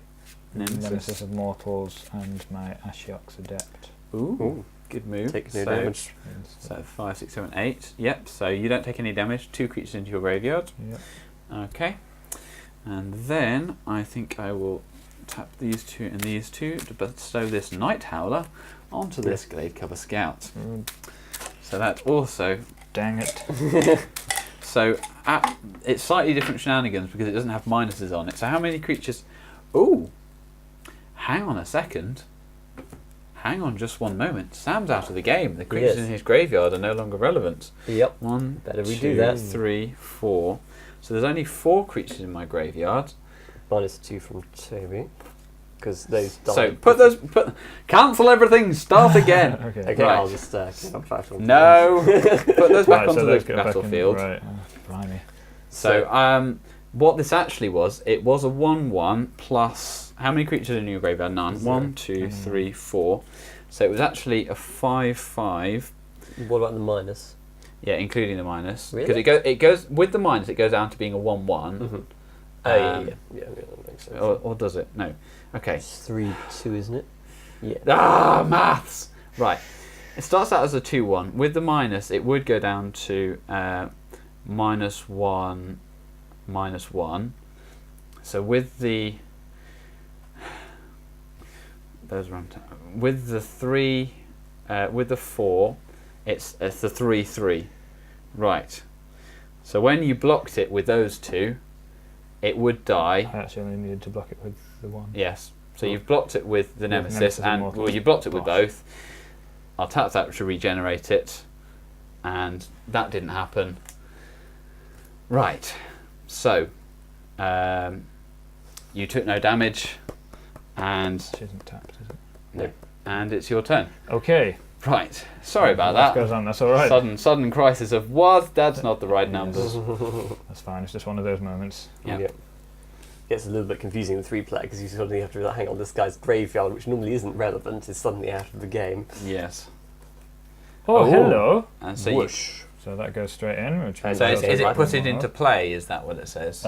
Speaker 2: Nemesis of Mortals and my Ashiok's Adept.
Speaker 1: Ooh,
Speaker 3: Ooh.
Speaker 1: good move.
Speaker 3: Take no
Speaker 1: So-
Speaker 3: damage.
Speaker 1: So 5, 6, 7, 8. Yep. So you don't take any damage. 2 creatures into your graveyard.
Speaker 2: Yep.
Speaker 1: Okay. And then I think I will tap these 2 and these 2 to bestow this Night Howler onto this Gladecover Scout. So that also.
Speaker 2: Dang it.
Speaker 1: So it's slightly different shenanigans because it doesn't have minuses on it. So how many creatures? Ooh. Hang on a second. Hang on just one moment. Sam's out of the game. The creatures
Speaker 3: Yes.
Speaker 1: in his graveyard are no longer relevant.
Speaker 3: Yep.
Speaker 1: 1,
Speaker 3: Better we
Speaker 1: 2,
Speaker 3: do that.
Speaker 1: 3, 4. So there's only 4 creatures in my graveyard.
Speaker 3: -2 from Toby. because those died.
Speaker 1: So cancel everything. Start again.
Speaker 2: Okay.
Speaker 3: Okay,
Speaker 1: Right.
Speaker 3: I'll just get up back onto
Speaker 1: No, put those back
Speaker 2: Right,
Speaker 1: onto
Speaker 2: so
Speaker 1: the
Speaker 2: those go back in-
Speaker 1: battlefield.
Speaker 2: Right. Oh, blimey.
Speaker 1: So, what this actually was, it was a 1/1 plus. How many creatures in your graveyard? None.
Speaker 3: Zero.
Speaker 1: 1, 2, 3, 4. So it was actually a 5/5.
Speaker 3: What about the minus?
Speaker 1: Yeah, including the minus.
Speaker 3: Really?
Speaker 1: Because it goes with the minus. It goes down to being a 1/1.
Speaker 3: Mm-hmm.
Speaker 1: Um,
Speaker 3: yeah, that makes sense.
Speaker 1: Or does it? No. Okay.
Speaker 3: It's 3/2, isn't it? Yeah.
Speaker 1: Ah, maths. Right. It starts out as a 2/1. With the minus, it would go down to -1, -1. So with the with the 3, with the 4, it's the 3/3. Right. So when you blocked it with those two, it would die.
Speaker 2: I actually only needed to block it with the 1.
Speaker 1: Yes. So you've blocked it with the
Speaker 2: With
Speaker 1: Nemesis,
Speaker 2: Nemesis
Speaker 1: and
Speaker 2: Immortal.
Speaker 1: well, you blocked it with
Speaker 2: Bosh.
Speaker 1: both. I'll tap that to regenerate it, and that didn't happen. Right. So, you took no damage, and
Speaker 2: Which isn't tapped, is it?
Speaker 1: it's your turn.
Speaker 2: Okay.
Speaker 1: Right. Sorry about
Speaker 2: Life
Speaker 1: that.
Speaker 2: goes on. That's all right.
Speaker 1: Sudden crisis of what? That's not the right numbers.
Speaker 2: That's fine. It's just one of those moments.
Speaker 1: Yeah.
Speaker 3: Yep. Gets a little bit confusing with 3-player because you suddenly have to be like, hang on, this guy's graveyard, which normally isn't relevant, is suddenly out of the game.
Speaker 1: Yes.
Speaker 2: Oh,
Speaker 1: Oh.
Speaker 2: hello.
Speaker 1: And so you,
Speaker 3: Whoosh.
Speaker 2: So that goes straight in. Which
Speaker 3: So
Speaker 2: means
Speaker 1: so
Speaker 2: I'll
Speaker 1: is
Speaker 2: take
Speaker 1: it
Speaker 2: one
Speaker 1: put it
Speaker 2: more.
Speaker 1: into play? Is that what it says?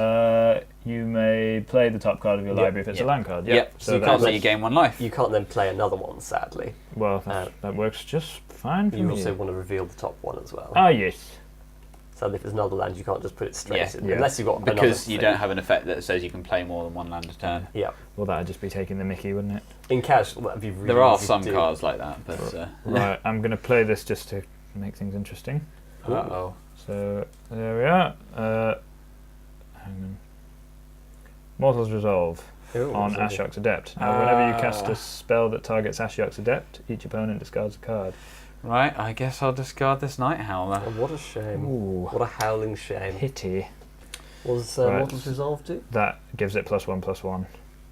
Speaker 2: You may play the top card of your
Speaker 3: Yep.
Speaker 2: library if it's
Speaker 1: Yep.
Speaker 2: a land card.
Speaker 1: Yep.
Speaker 2: Yep.
Speaker 1: So you
Speaker 2: that's-
Speaker 1: can't let you gain 1 life.
Speaker 3: You can't then play another one, sadly.
Speaker 2: Well, that works just fine for
Speaker 3: You
Speaker 2: me.
Speaker 3: also want to reveal the top one as well.
Speaker 2: Ah, yes.
Speaker 3: So if it's another land, you can't just put it straight
Speaker 1: Yeah.
Speaker 3: in,
Speaker 2: Yeah.
Speaker 3: unless you've got
Speaker 1: Because
Speaker 3: another
Speaker 1: you
Speaker 3: thing.
Speaker 1: don't have an effect that says you can play more than 1 land a turn.
Speaker 3: Yeah.
Speaker 2: Well, that'd just be taking the mickey, wouldn't it?
Speaker 3: In casual, that'd be really
Speaker 1: There are
Speaker 3: easy to
Speaker 1: some
Speaker 3: do.
Speaker 1: cards like that, but
Speaker 2: Right, I'm going to play this just to make things interesting.
Speaker 1: uh-oh.
Speaker 2: So, there we are. Hang on. Mortal's Resolve
Speaker 3: Ooh,
Speaker 2: on
Speaker 3: what's that?
Speaker 2: Ashiok's Adept. Now, whenever you cast
Speaker 1: Ah.
Speaker 2: a spell that targets Ashiok's Adept, each opponent discards a card.
Speaker 1: Right, I guess I'll discard this Night Howler.
Speaker 3: Oh, what a shame.
Speaker 2: Ooh,
Speaker 3: What a howling shame.
Speaker 2: pity.
Speaker 3: What does
Speaker 2: Right.
Speaker 3: Mortal's Resolve do?
Speaker 2: That gives it +1/+1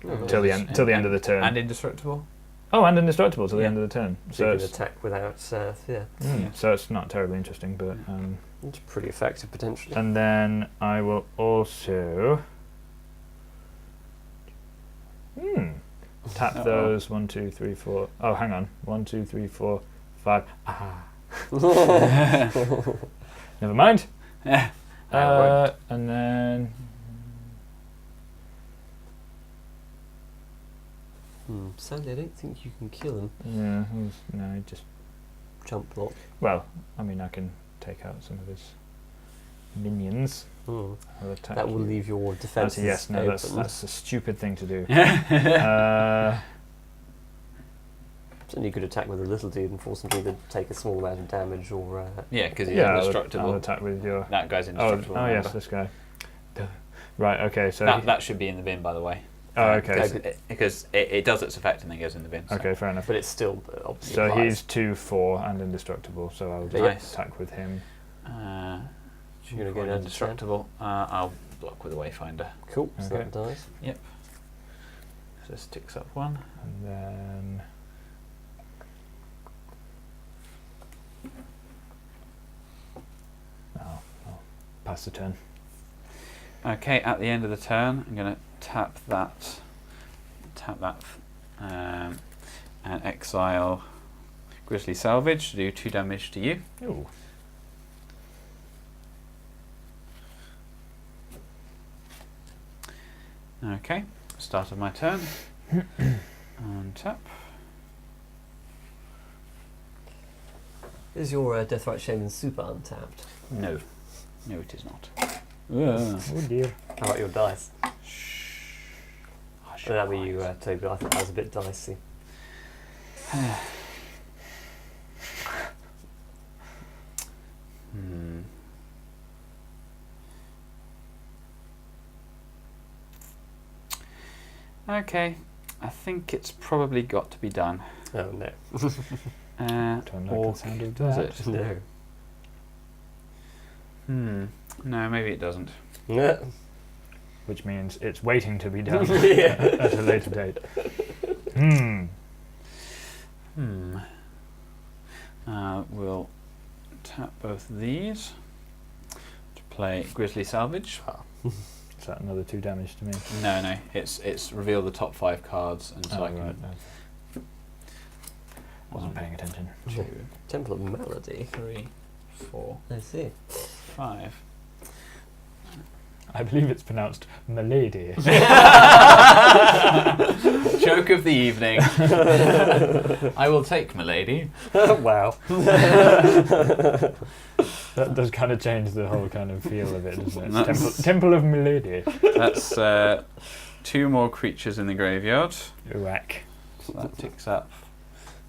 Speaker 3: Oh,
Speaker 2: till the end. Till the end of the turn.
Speaker 1: And indestructible?
Speaker 2: Oh, and indestructible till the
Speaker 1: Yeah.
Speaker 2: end of the turn.
Speaker 3: So
Speaker 2: So
Speaker 3: you can
Speaker 2: it's,
Speaker 3: attack without, yeah.
Speaker 1: Yeah.
Speaker 2: so it's not terribly interesting, but
Speaker 3: It's pretty effective, potentially.
Speaker 2: and then I will also tap
Speaker 1: Uh-oh.
Speaker 2: those 1, 2, 3, 4. Oh, hang on, 1, 2, 3, 4, 5. Ah, never mind.
Speaker 1: Yeah. Right.
Speaker 2: And then
Speaker 3: Sadly, I don't think you can kill him.
Speaker 2: yeah, no, just
Speaker 3: Jump block.
Speaker 2: well, I mean, I can take out some of his minions.
Speaker 3: Hmm.
Speaker 2: I'll attack
Speaker 3: That will
Speaker 2: you.
Speaker 3: leave your
Speaker 2: That's
Speaker 3: defenses
Speaker 2: a yes. No,
Speaker 3: open.
Speaker 2: that's a stupid thing to do.
Speaker 1: Yeah.
Speaker 3: Certainly you could attack with a little dude and force him to either take a small amount of damage or...
Speaker 1: Yeah, because he's
Speaker 2: Yeah, I'll
Speaker 1: indestructible.
Speaker 2: attack with your.
Speaker 1: That guy's
Speaker 2: Oh,
Speaker 1: indestructible.
Speaker 2: oh yes,
Speaker 1: remember.
Speaker 2: this guy. Right. Okay. So.
Speaker 1: That should be in the bin, by the way.
Speaker 2: oh, okay.
Speaker 1: Because it does its effect and then goes in the bin. So.
Speaker 2: Okay. Fair enough.
Speaker 3: But it's still obviously
Speaker 2: So
Speaker 3: applies.
Speaker 2: he's 2/4 and indestructible. So I'll just
Speaker 1: Nice.
Speaker 2: attack with him.
Speaker 3: You're gonna go
Speaker 1: For
Speaker 3: down to
Speaker 1: indestructible. I'll block with a Wayfinder.
Speaker 3: Cool, so
Speaker 2: Okay.
Speaker 3: that dies.
Speaker 1: So this ticks up 1.
Speaker 2: And then. I'll pass the turn.
Speaker 1: Okay, at the end of the turn, I'm going to tap that, and exile Grizzly Salvage to do 2 damage to you.
Speaker 2: Ooh.
Speaker 1: Okay, start of my turn. And tap.
Speaker 3: Is your Deathrite Shaman super untapped?
Speaker 1: No, no, it is not.
Speaker 2: Oh dear.
Speaker 3: How about your dice?
Speaker 1: Hush
Speaker 3: Oh, that were
Speaker 1: your
Speaker 3: you,
Speaker 1: eyes.
Speaker 3: Toby. I thought that was a bit dicey.
Speaker 1: Hmm. Okay, I think it's probably got to be done.
Speaker 3: Oh no.
Speaker 2: Don't like
Speaker 1: Or
Speaker 2: the sound of
Speaker 1: does
Speaker 2: that.
Speaker 1: it?
Speaker 3: No.
Speaker 1: No, maybe it doesn't.
Speaker 3: Yeah.
Speaker 2: Which means it's waiting to be done
Speaker 3: Yeah.
Speaker 2: at a later date.
Speaker 1: We'll tap both of these to play Grizzly Salvage.
Speaker 2: Is that another 2 damage to me?
Speaker 1: No, it's reveal the top 5 cards, and so I can.
Speaker 2: Right. Wasn't paying attention.
Speaker 1: 2,
Speaker 3: Temple of Melody.
Speaker 1: 3, 4,
Speaker 3: I see.
Speaker 1: 5.
Speaker 2: I believe it's pronounced Milady.
Speaker 1: Joke of the evening. I will take Milady.
Speaker 3: Wow.
Speaker 2: That does kind of change the whole kind of feel of it, doesn't it? Temple of Milady.
Speaker 1: That's 2 more creatures in the graveyard.
Speaker 2: Whack.
Speaker 1: So that ticks up.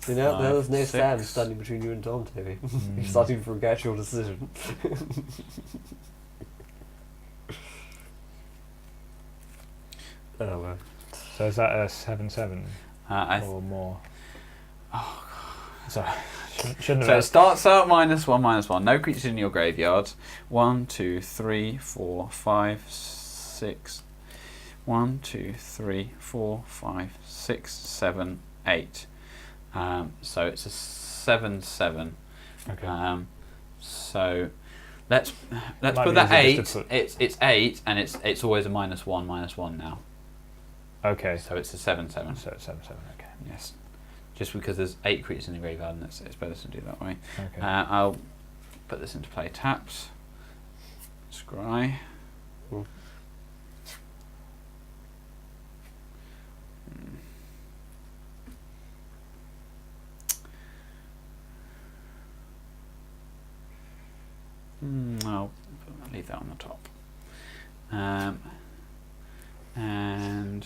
Speaker 3: See, now there was no
Speaker 1: 6.
Speaker 3: Sam standing between you and Tom, Toby. You're starting to forget your decision. Oh, well.
Speaker 2: So is that a 7/7
Speaker 1: So
Speaker 2: or more? Oh, sorry. Shouldn't
Speaker 1: it
Speaker 2: have.
Speaker 1: starts out -1/-1. No creatures in your graveyard. 1, 2, 3, 4, 5, 6. 1, 2, 3, 4, 5, 6, 7, 8. So it's a 7/7.
Speaker 2: Okay.
Speaker 1: So let's
Speaker 2: Might
Speaker 1: put
Speaker 2: be
Speaker 1: that
Speaker 2: easier
Speaker 1: 8.
Speaker 2: just to put-
Speaker 1: It's 8, and it's always a -1/-1 now.
Speaker 2: Okay.
Speaker 1: So it's a 7/7.
Speaker 2: So it's 7/7. Okay.
Speaker 1: Yes. Just because there's 8 creatures in the graveyard, and it's better to do that way.
Speaker 2: Okay.
Speaker 1: I'll put this into play tapped. Scry.
Speaker 3: Mm.
Speaker 1: I'll leave that on the top. And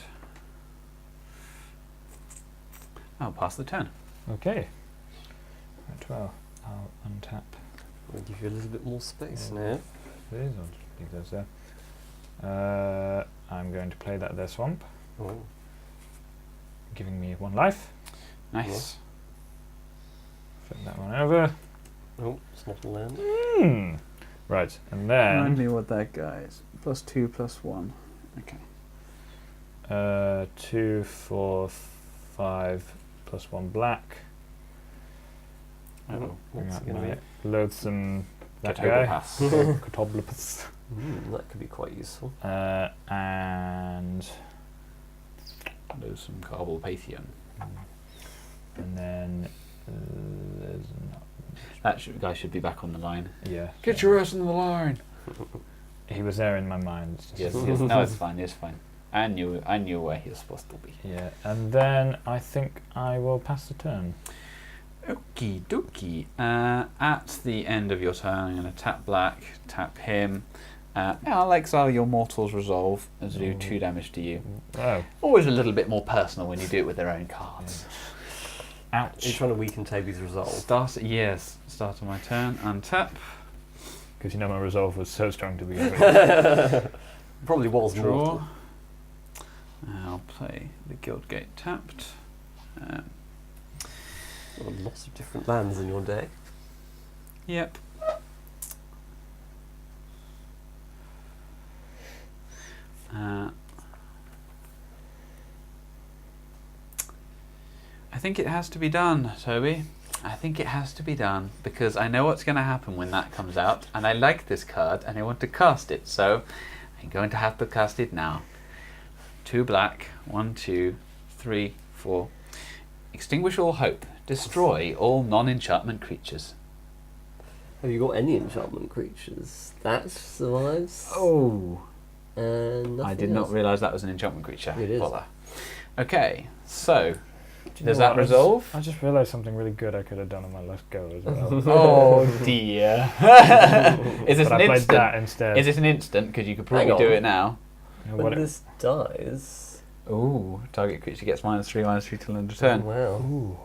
Speaker 1: I'll pass the turn.
Speaker 2: Okay. Right, well, I'll untap
Speaker 3: I'll give you a little bit more space now.
Speaker 2: these. I'll just leave those there. I'm going to play that there swamp,
Speaker 3: Oh.
Speaker 2: giving me 1 life.
Speaker 1: Nice.
Speaker 2: Flip that one over.
Speaker 3: Oh, it's not a land.
Speaker 2: Right, and then
Speaker 1: Remind me what that guy is. +2, +1. Okay.
Speaker 2: 2, 4, 5 plus 1 black.
Speaker 1: Oh,
Speaker 2: Bring
Speaker 3: What's
Speaker 2: out
Speaker 3: it going to
Speaker 2: my
Speaker 3: be?
Speaker 2: loathsome that guy.
Speaker 1: Catoblopus.
Speaker 2: Catoblopus.
Speaker 3: That could be quite useful.
Speaker 2: And
Speaker 1: There's some Carbopathian.
Speaker 2: then there's not.
Speaker 1: That guy should be back on the line.
Speaker 2: Yeah.
Speaker 1: Get your ass on the line.
Speaker 2: He was there in my mind. It's just-
Speaker 1: Yes. No, it's fine. It's fine. I knew where he was supposed to be.
Speaker 2: Yeah, and then I think I will pass the turn.
Speaker 1: Okie dokie. At the end of your turn, I'm going to tap black, tap him. I'll exile your Mortal's Resolve as I do 2 damage to you.
Speaker 2: Oh,
Speaker 1: Always a little bit more personal when you do it with their own cards.
Speaker 3: You're
Speaker 2: ouch!
Speaker 3: trying to weaken Toby's resolve.
Speaker 1: Start of my turn. Untap.
Speaker 2: Because you know my resolve was so strong to begin with.
Speaker 3: Probably was
Speaker 1: Draw.
Speaker 3: mortal.
Speaker 1: I'll play the Guildgate tapped.
Speaker 3: Lots of different lands in your deck.
Speaker 1: Yep. I think it has to be done, Toby. I think it has to be done because I know what's going to happen when that comes out, and I like this card and I want to cast it, so I'm going to have to cast it now. 2 black, 1, 2, 3, 4. Extinguish all hope. Destroy all non-enchantment creatures.
Speaker 3: Have you got any enchantment creatures? That survives.
Speaker 1: Oh.
Speaker 3: And
Speaker 1: I did
Speaker 3: nothing
Speaker 1: not
Speaker 3: else.
Speaker 1: realise that was an enchantment creature.
Speaker 3: It is.
Speaker 1: Bother. Okay, so
Speaker 2: Do you
Speaker 1: does
Speaker 2: know
Speaker 1: that
Speaker 2: what?
Speaker 1: resolve?
Speaker 2: I just realised something really good I could have done on my last go as well.
Speaker 1: Oh dear. Is this
Speaker 2: But
Speaker 1: an
Speaker 2: I played
Speaker 1: instant?
Speaker 2: that instead.
Speaker 1: Is it an instant? Because you could
Speaker 3: Hang
Speaker 1: probably do
Speaker 3: on.
Speaker 1: it now.
Speaker 2: You know
Speaker 3: When
Speaker 2: what it-
Speaker 3: this dies.
Speaker 1: Ooh, target creature gets -3/-3 till end of turn.
Speaker 3: Wow.
Speaker 2: Ooh.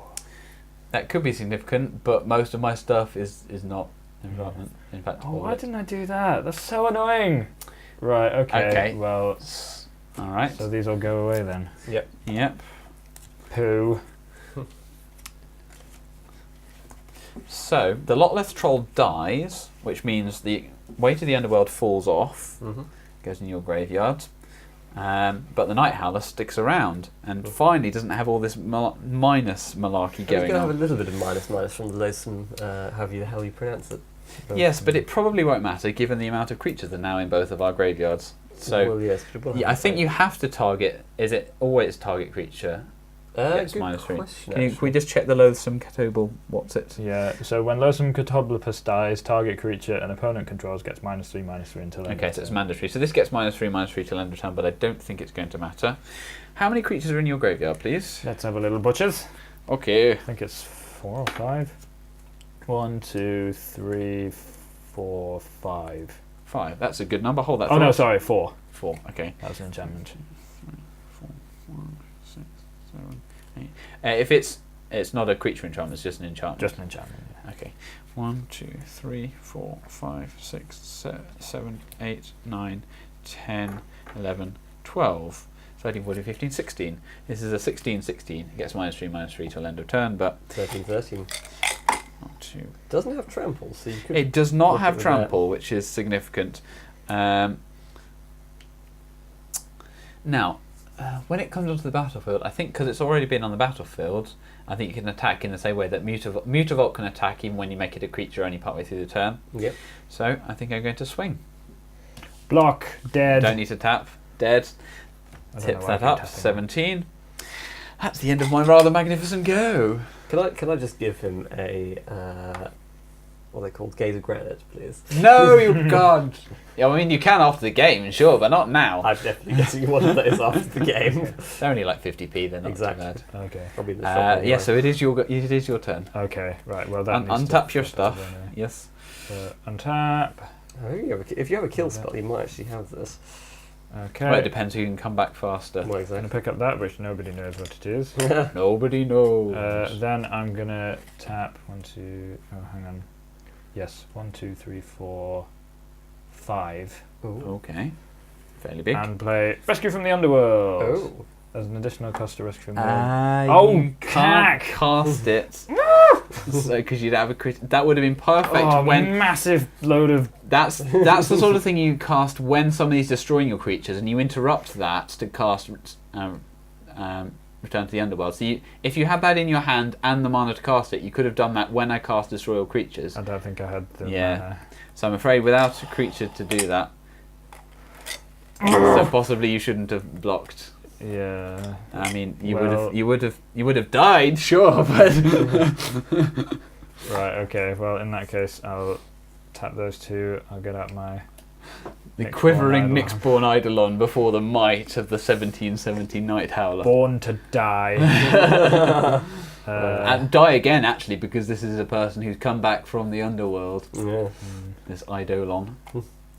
Speaker 1: That could be significant, but most of my stuff is not enchantment. In fact,
Speaker 2: Oh,
Speaker 1: all
Speaker 2: why
Speaker 1: of it.
Speaker 2: didn't I do that? That's so annoying. Right, okay.
Speaker 1: Okay.
Speaker 2: Well,
Speaker 1: All right.
Speaker 2: so these all go away then.
Speaker 1: Yep.
Speaker 2: Poo.
Speaker 1: So the Lotleth Troll dies, which means the way to the Underworld falls off.
Speaker 3: Mm-hmm.
Speaker 1: Goes in your graveyard. But the Night Howler sticks around and finally doesn't have all this minus malarkey
Speaker 3: Going
Speaker 1: going
Speaker 3: to have a
Speaker 1: on.
Speaker 3: little bit of minus from the loathsome, however the hell you pronounce it.
Speaker 1: Yes, but it probably won't matter given the amount of creatures that are now in both of our graveyards. So
Speaker 3: well, yes, but it will
Speaker 1: yeah,
Speaker 3: have
Speaker 1: I think
Speaker 3: effect.
Speaker 1: you have to target. Is it always target creature? Gets
Speaker 3: Good
Speaker 1: -3.
Speaker 3: question,
Speaker 1: Can we
Speaker 3: actually.
Speaker 1: just check the loathsome Catobal? What's it?
Speaker 2: Yeah, so when Loathsome Catoblepus dies, target creature an opponent controls gets -3/-3 until end
Speaker 1: Okay,
Speaker 2: of
Speaker 1: so it's
Speaker 2: turn.
Speaker 1: mandatory. So this gets -3/-3 till end of turn, but I don't think it's going to matter. How many creatures are in your graveyard, please?
Speaker 2: Let's have a little butchers.
Speaker 1: Okay.
Speaker 2: I think it's 4 or 5. 1, 2, 3, 4, 5.
Speaker 1: 5. That's a good number. Hold that.
Speaker 2: Oh no,
Speaker 1: thought.
Speaker 2: sorry, 4.
Speaker 1: 4. Okay.
Speaker 2: That's an enchantment.
Speaker 1: 4, 5, 6, 7, 8. If it's not a creature enchantment, it's just an enchantment.
Speaker 2: Just an enchantment. Yeah.
Speaker 1: Okay. 1, 2, 3, 4, 5, 6, 7, 8, 9, 10, 11, 12, 13, 14, 15, 16. This is a 16/16. It gets -3/-3 till end of turn, but
Speaker 3: 13.
Speaker 1: not too.
Speaker 3: Doesn't have trample, so you could.
Speaker 1: It does not
Speaker 3: look
Speaker 1: have
Speaker 3: at that.
Speaker 1: trample, which is significant. Now, when it comes onto the battlefield, I think because it's already been on the battlefield, I think you can attack in the same way that Mutavault can attack even when you make it a creature only partway through the turn.
Speaker 3: Yep.
Speaker 1: So I think I'm going to swing.
Speaker 2: Block, dead.
Speaker 1: Don't need to tap. Dead.
Speaker 2: I don't
Speaker 1: Tip
Speaker 2: know why I
Speaker 1: that
Speaker 2: keep
Speaker 1: up.
Speaker 2: tapping.
Speaker 1: 17. That's the end of my rather magnificent go.
Speaker 3: Can I just give him a what are they called? Gaze of Granite, please.
Speaker 1: No, you can't. Yeah, I mean, you can after the game, sure, but not now.
Speaker 3: I'm definitely getting one of those after the game.
Speaker 1: They're only like 50p. They're not
Speaker 3: Exactly.
Speaker 1: too bad.
Speaker 2: Okay.
Speaker 3: Probably the shop anyway.
Speaker 1: Yeah, so it is your turn.
Speaker 2: Okay, right, well that needs to
Speaker 1: Untap your
Speaker 2: flip over
Speaker 1: stuff.
Speaker 2: anyway.
Speaker 1: Yes.
Speaker 2: Untap.
Speaker 3: Oh, if you have a kill spell, you might actually have this.
Speaker 2: Okay.
Speaker 1: Well, it depends who can come back faster.
Speaker 3: Well,
Speaker 2: I'm going
Speaker 3: exactly.
Speaker 2: to pick up that, which nobody knows what it is.
Speaker 1: Nobody knows.
Speaker 2: Then I'm going to tap 1, 2, oh, hang on. Yes, 1, 2, 3, 4, 5.
Speaker 3: Ooh.
Speaker 1: Okay. Fairly big.
Speaker 2: And play Rescue from the Underworld.
Speaker 3: Oh.
Speaker 2: There's an additional cost to Rescue from the Underworld.
Speaker 1: Oh,
Speaker 2: Oh,
Speaker 1: you can't
Speaker 2: cack.
Speaker 1: cast it. So, because you'd have a that would have been perfect
Speaker 2: Oh,
Speaker 1: when
Speaker 2: massive load of...
Speaker 1: that's the sort of thing you cast when somebody's destroying your creatures, and you interrupt that to cast Return to the Underworld. So if you had that in your hand and the mana to cast it, you could have done that when I cast Destroy All Creatures.
Speaker 2: I don't think I had the
Speaker 1: Yeah.
Speaker 2: mana.
Speaker 1: So I'm afraid without a creature to do that, so possibly you shouldn't have blocked.
Speaker 2: Yeah.
Speaker 1: I mean, you
Speaker 2: Well-
Speaker 1: would have died, sure, but
Speaker 2: Right, okay. Well, in that case, I'll tap those two. I'll get out my...
Speaker 1: the
Speaker 2: Nyxborn
Speaker 1: quivering
Speaker 2: Eidolon.
Speaker 1: Nyxborn Eidolon before the might of the 1770 Night Howler.
Speaker 2: Born to die.
Speaker 1: And die again, actually, because this is a person who's come back from the underworld.
Speaker 3: Yeah.
Speaker 1: This Eidolon,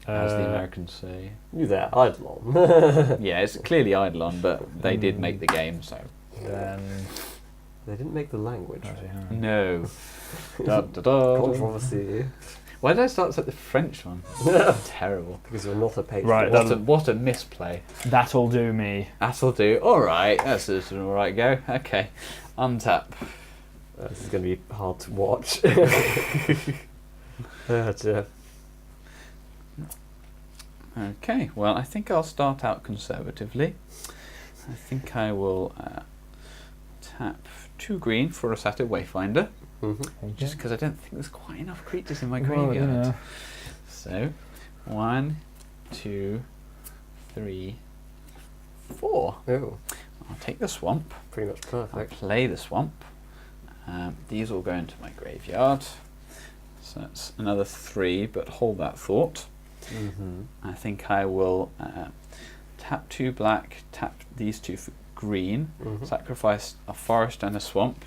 Speaker 1: as the
Speaker 2: uh,
Speaker 1: Americans say.
Speaker 3: You there, Eidolon.
Speaker 1: Yeah, it's clearly Eidolon, but they did make the game, so.
Speaker 2: Then...
Speaker 3: They didn't make the language.
Speaker 2: Actually, hang on.
Speaker 1: No. Da, da, da, da.
Speaker 3: Controversy.
Speaker 1: Why did I start at the French one? Terrible.
Speaker 3: Because you're not a patron.
Speaker 2: Right,
Speaker 1: What a misplay.
Speaker 2: That'll do me.
Speaker 1: That'll do. Alright, that's an alright go. Okay. Untap.
Speaker 3: This is going to be hard to watch. Dear.
Speaker 1: Okay, well, I think I'll start out conservatively. I think I will tap 2 green for a Satyr Wayfinder, just because I don't think there's quite enough creatures in my
Speaker 2: Well,
Speaker 1: graveyard.
Speaker 2: you know.
Speaker 1: So, 1, 2, 3, 4.
Speaker 3: Oh,
Speaker 1: I'll take the swamp.
Speaker 3: pretty much
Speaker 1: I'll
Speaker 3: perfect.
Speaker 1: play the swamp. These all go into my graveyard. So that's another 3, but hold that thought.
Speaker 3: Mm-hmm.
Speaker 1: I think I will tap 2 black, tap these 2 for green,
Speaker 3: Mm-hmm.
Speaker 1: sacrifice a forest and a swamp,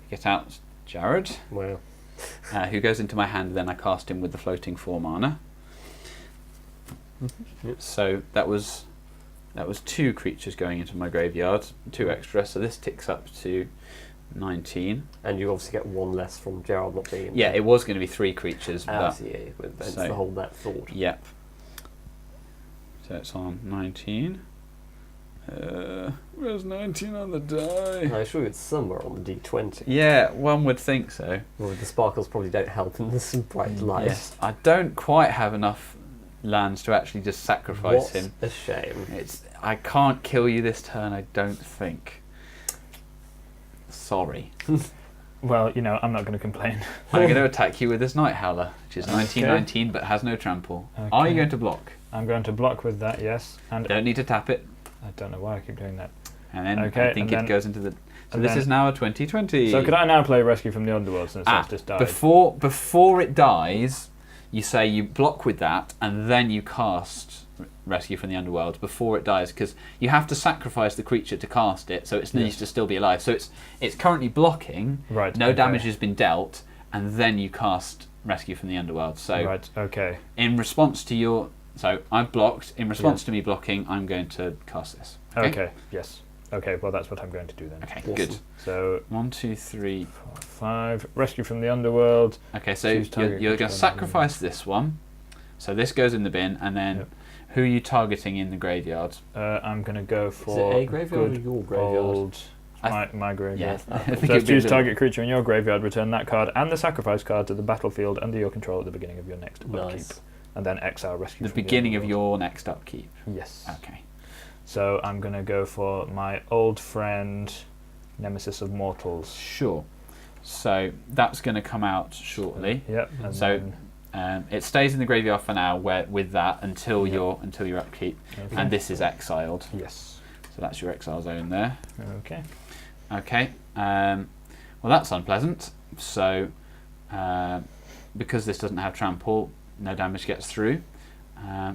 Speaker 1: get out Jared,
Speaker 3: Wow.
Speaker 1: who goes into my hand, then I cast him with the floating 4 mana.
Speaker 3: Yep.
Speaker 1: So that was 2 creatures going into my graveyard, 2 extra, so this ticks up to 19.
Speaker 3: And you obviously get 1 less from Gerald not being
Speaker 1: Yeah, it was going to be 3 creatures, but
Speaker 3: yeah, but that's
Speaker 1: so-
Speaker 3: the whole that thought.
Speaker 1: yep. So it's on 19. Where's 19 on the die?
Speaker 3: I assure you it's somewhere on the D20.
Speaker 1: Yeah, one would think so.
Speaker 3: Well, the sparkles probably don't help in this bright light.
Speaker 1: Yes, I don't quite have enough lands to actually just sacrifice
Speaker 3: What
Speaker 1: him.
Speaker 3: a shame.
Speaker 1: I can't kill you this turn, I don't think. Sorry.
Speaker 2: Well, you know, I'm not going to complain.
Speaker 1: I'm going to attack you with this Night Howler, which is 1919 but has no trample.
Speaker 2: Okay.
Speaker 1: Are you going to block?
Speaker 2: I'm going to block with that, yes. And
Speaker 1: Don't need to tap it.
Speaker 2: I don't know why I keep doing that.
Speaker 1: And then
Speaker 2: Okay,
Speaker 1: I think
Speaker 2: and
Speaker 1: it goes into the... So
Speaker 2: and
Speaker 1: this
Speaker 2: then-
Speaker 1: is now a 2020.
Speaker 2: So could I now play Rescue from the Underworld since that's just died?
Speaker 1: Before it dies, you say you block with that, and then you cast Rescue from the Underworld before it dies, because you have to sacrifice the creature to cast it, so it needs to still be alive. So it's currently blocking.
Speaker 2: Right.
Speaker 1: No
Speaker 2: okay.
Speaker 1: damage has been dealt, and then you cast Rescue from the Underworld. So
Speaker 2: Right. Okay.
Speaker 1: in response to your... So I've blocked. In response to me blocking, I'm going to cast this.
Speaker 2: Okay. Yes. Okay. Well, that's what I'm going to do then.
Speaker 1: Okay,
Speaker 3: Awesome.
Speaker 1: good.
Speaker 2: So
Speaker 1: 1, 2, 3.
Speaker 2: 4, 5. Rescue from the Underworld.
Speaker 1: Okay, so
Speaker 2: Choose target
Speaker 1: you're going
Speaker 2: creature
Speaker 1: to
Speaker 2: on the
Speaker 1: sacrifice this one. So this goes in the bin, and then
Speaker 2: Yep.
Speaker 1: who are you targeting in the graveyard?
Speaker 2: I'm going to go
Speaker 3: Is
Speaker 2: for
Speaker 3: it a graveyard or
Speaker 2: good
Speaker 3: your graveyard?
Speaker 2: old
Speaker 1: I
Speaker 2: my graveyard.
Speaker 1: Yeah, I think
Speaker 2: So
Speaker 1: it'd be
Speaker 2: choose
Speaker 1: the-
Speaker 2: target creature in your graveyard, return that card and the sacrifice card to the battlefield under your control at the beginning of your next upkeep.
Speaker 3: Nice.
Speaker 2: And then exile Rescue
Speaker 1: the
Speaker 2: from
Speaker 1: beginning
Speaker 2: the
Speaker 1: of
Speaker 2: Underworld.
Speaker 1: your next upkeep.
Speaker 2: Yes.
Speaker 1: Okay.
Speaker 2: So I'm going to go for my old friend, Nemesis of Mortals.
Speaker 1: Sure. So that's going to come out shortly.
Speaker 2: Yep. And
Speaker 1: So
Speaker 2: then,
Speaker 1: it stays in the graveyard for now, with that until
Speaker 2: Yep.
Speaker 1: your upkeep,
Speaker 2: okay.
Speaker 1: and this is exiled.
Speaker 2: Yes.
Speaker 1: So that's your exile zone there.
Speaker 2: Okay.
Speaker 1: Okay. Well, that's unpleasant. So because this doesn't have trample, no damage gets through.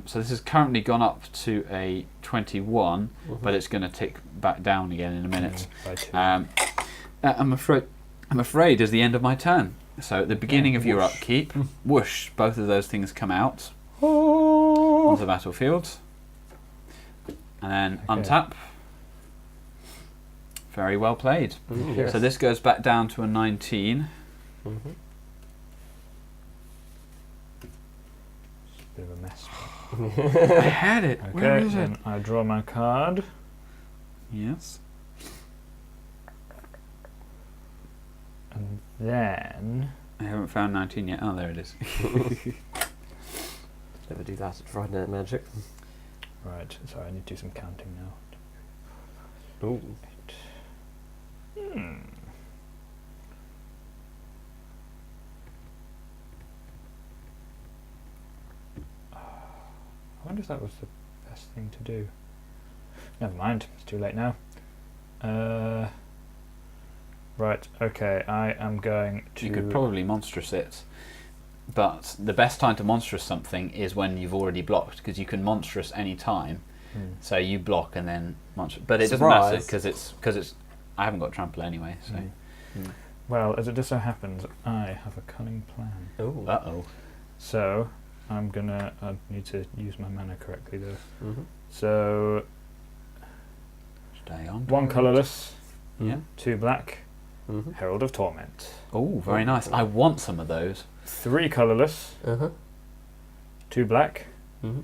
Speaker 1: So this has currently gone up to a 21, but it's going to tick back down again in a minute.
Speaker 2: By 2.
Speaker 1: I'm afraid is the end of my turn. So at the beginning of your
Speaker 2: Whoosh.
Speaker 1: upkeep, whoosh, both of those things come out onto the battlefield, and then
Speaker 2: Okay.
Speaker 1: untap. Very well played.
Speaker 3: Yes.
Speaker 1: So this goes back down to a 19.
Speaker 3: Mhm.
Speaker 2: Bit of a mess.
Speaker 1: I had it. Where
Speaker 2: Okay,
Speaker 1: is it?
Speaker 2: then I draw my card.
Speaker 1: Yes.
Speaker 2: And then...
Speaker 1: I haven't found 19 yet. Oh, there it is.
Speaker 3: Never do that at Friday Night Magic.
Speaker 2: Right, sorry, I need to do some counting now.
Speaker 3: Ooh.
Speaker 2: Hmm. I wonder if that was the best thing to do. Never mind, it's too late now. Right, okay, I am going to...
Speaker 1: You could probably monstrous it, but the best time to monstrous something is when you've already blocked, because you can monstrous any time.
Speaker 2: Hmm.
Speaker 1: So you block and then monstrous, but it doesn't matter
Speaker 3: Surprise.
Speaker 1: because it's. I haven't got trample anyway, so.
Speaker 2: Hmm. Well, as it just so happens, I have a cunning plan.
Speaker 3: Ooh.
Speaker 1: Uh-oh.
Speaker 2: So, I'm gonna... I need to use my mana correctly though.
Speaker 3: Mhm.
Speaker 2: So,
Speaker 1: Stay on.
Speaker 2: 1 colourless,
Speaker 1: Yeah.
Speaker 2: 2 black,
Speaker 3: Mhm.
Speaker 2: Herald of Torment.
Speaker 1: Oh, very nice. I want some of those.
Speaker 2: 3 colourless,
Speaker 3: Uh-huh.
Speaker 2: 2 black,
Speaker 3: Mhm.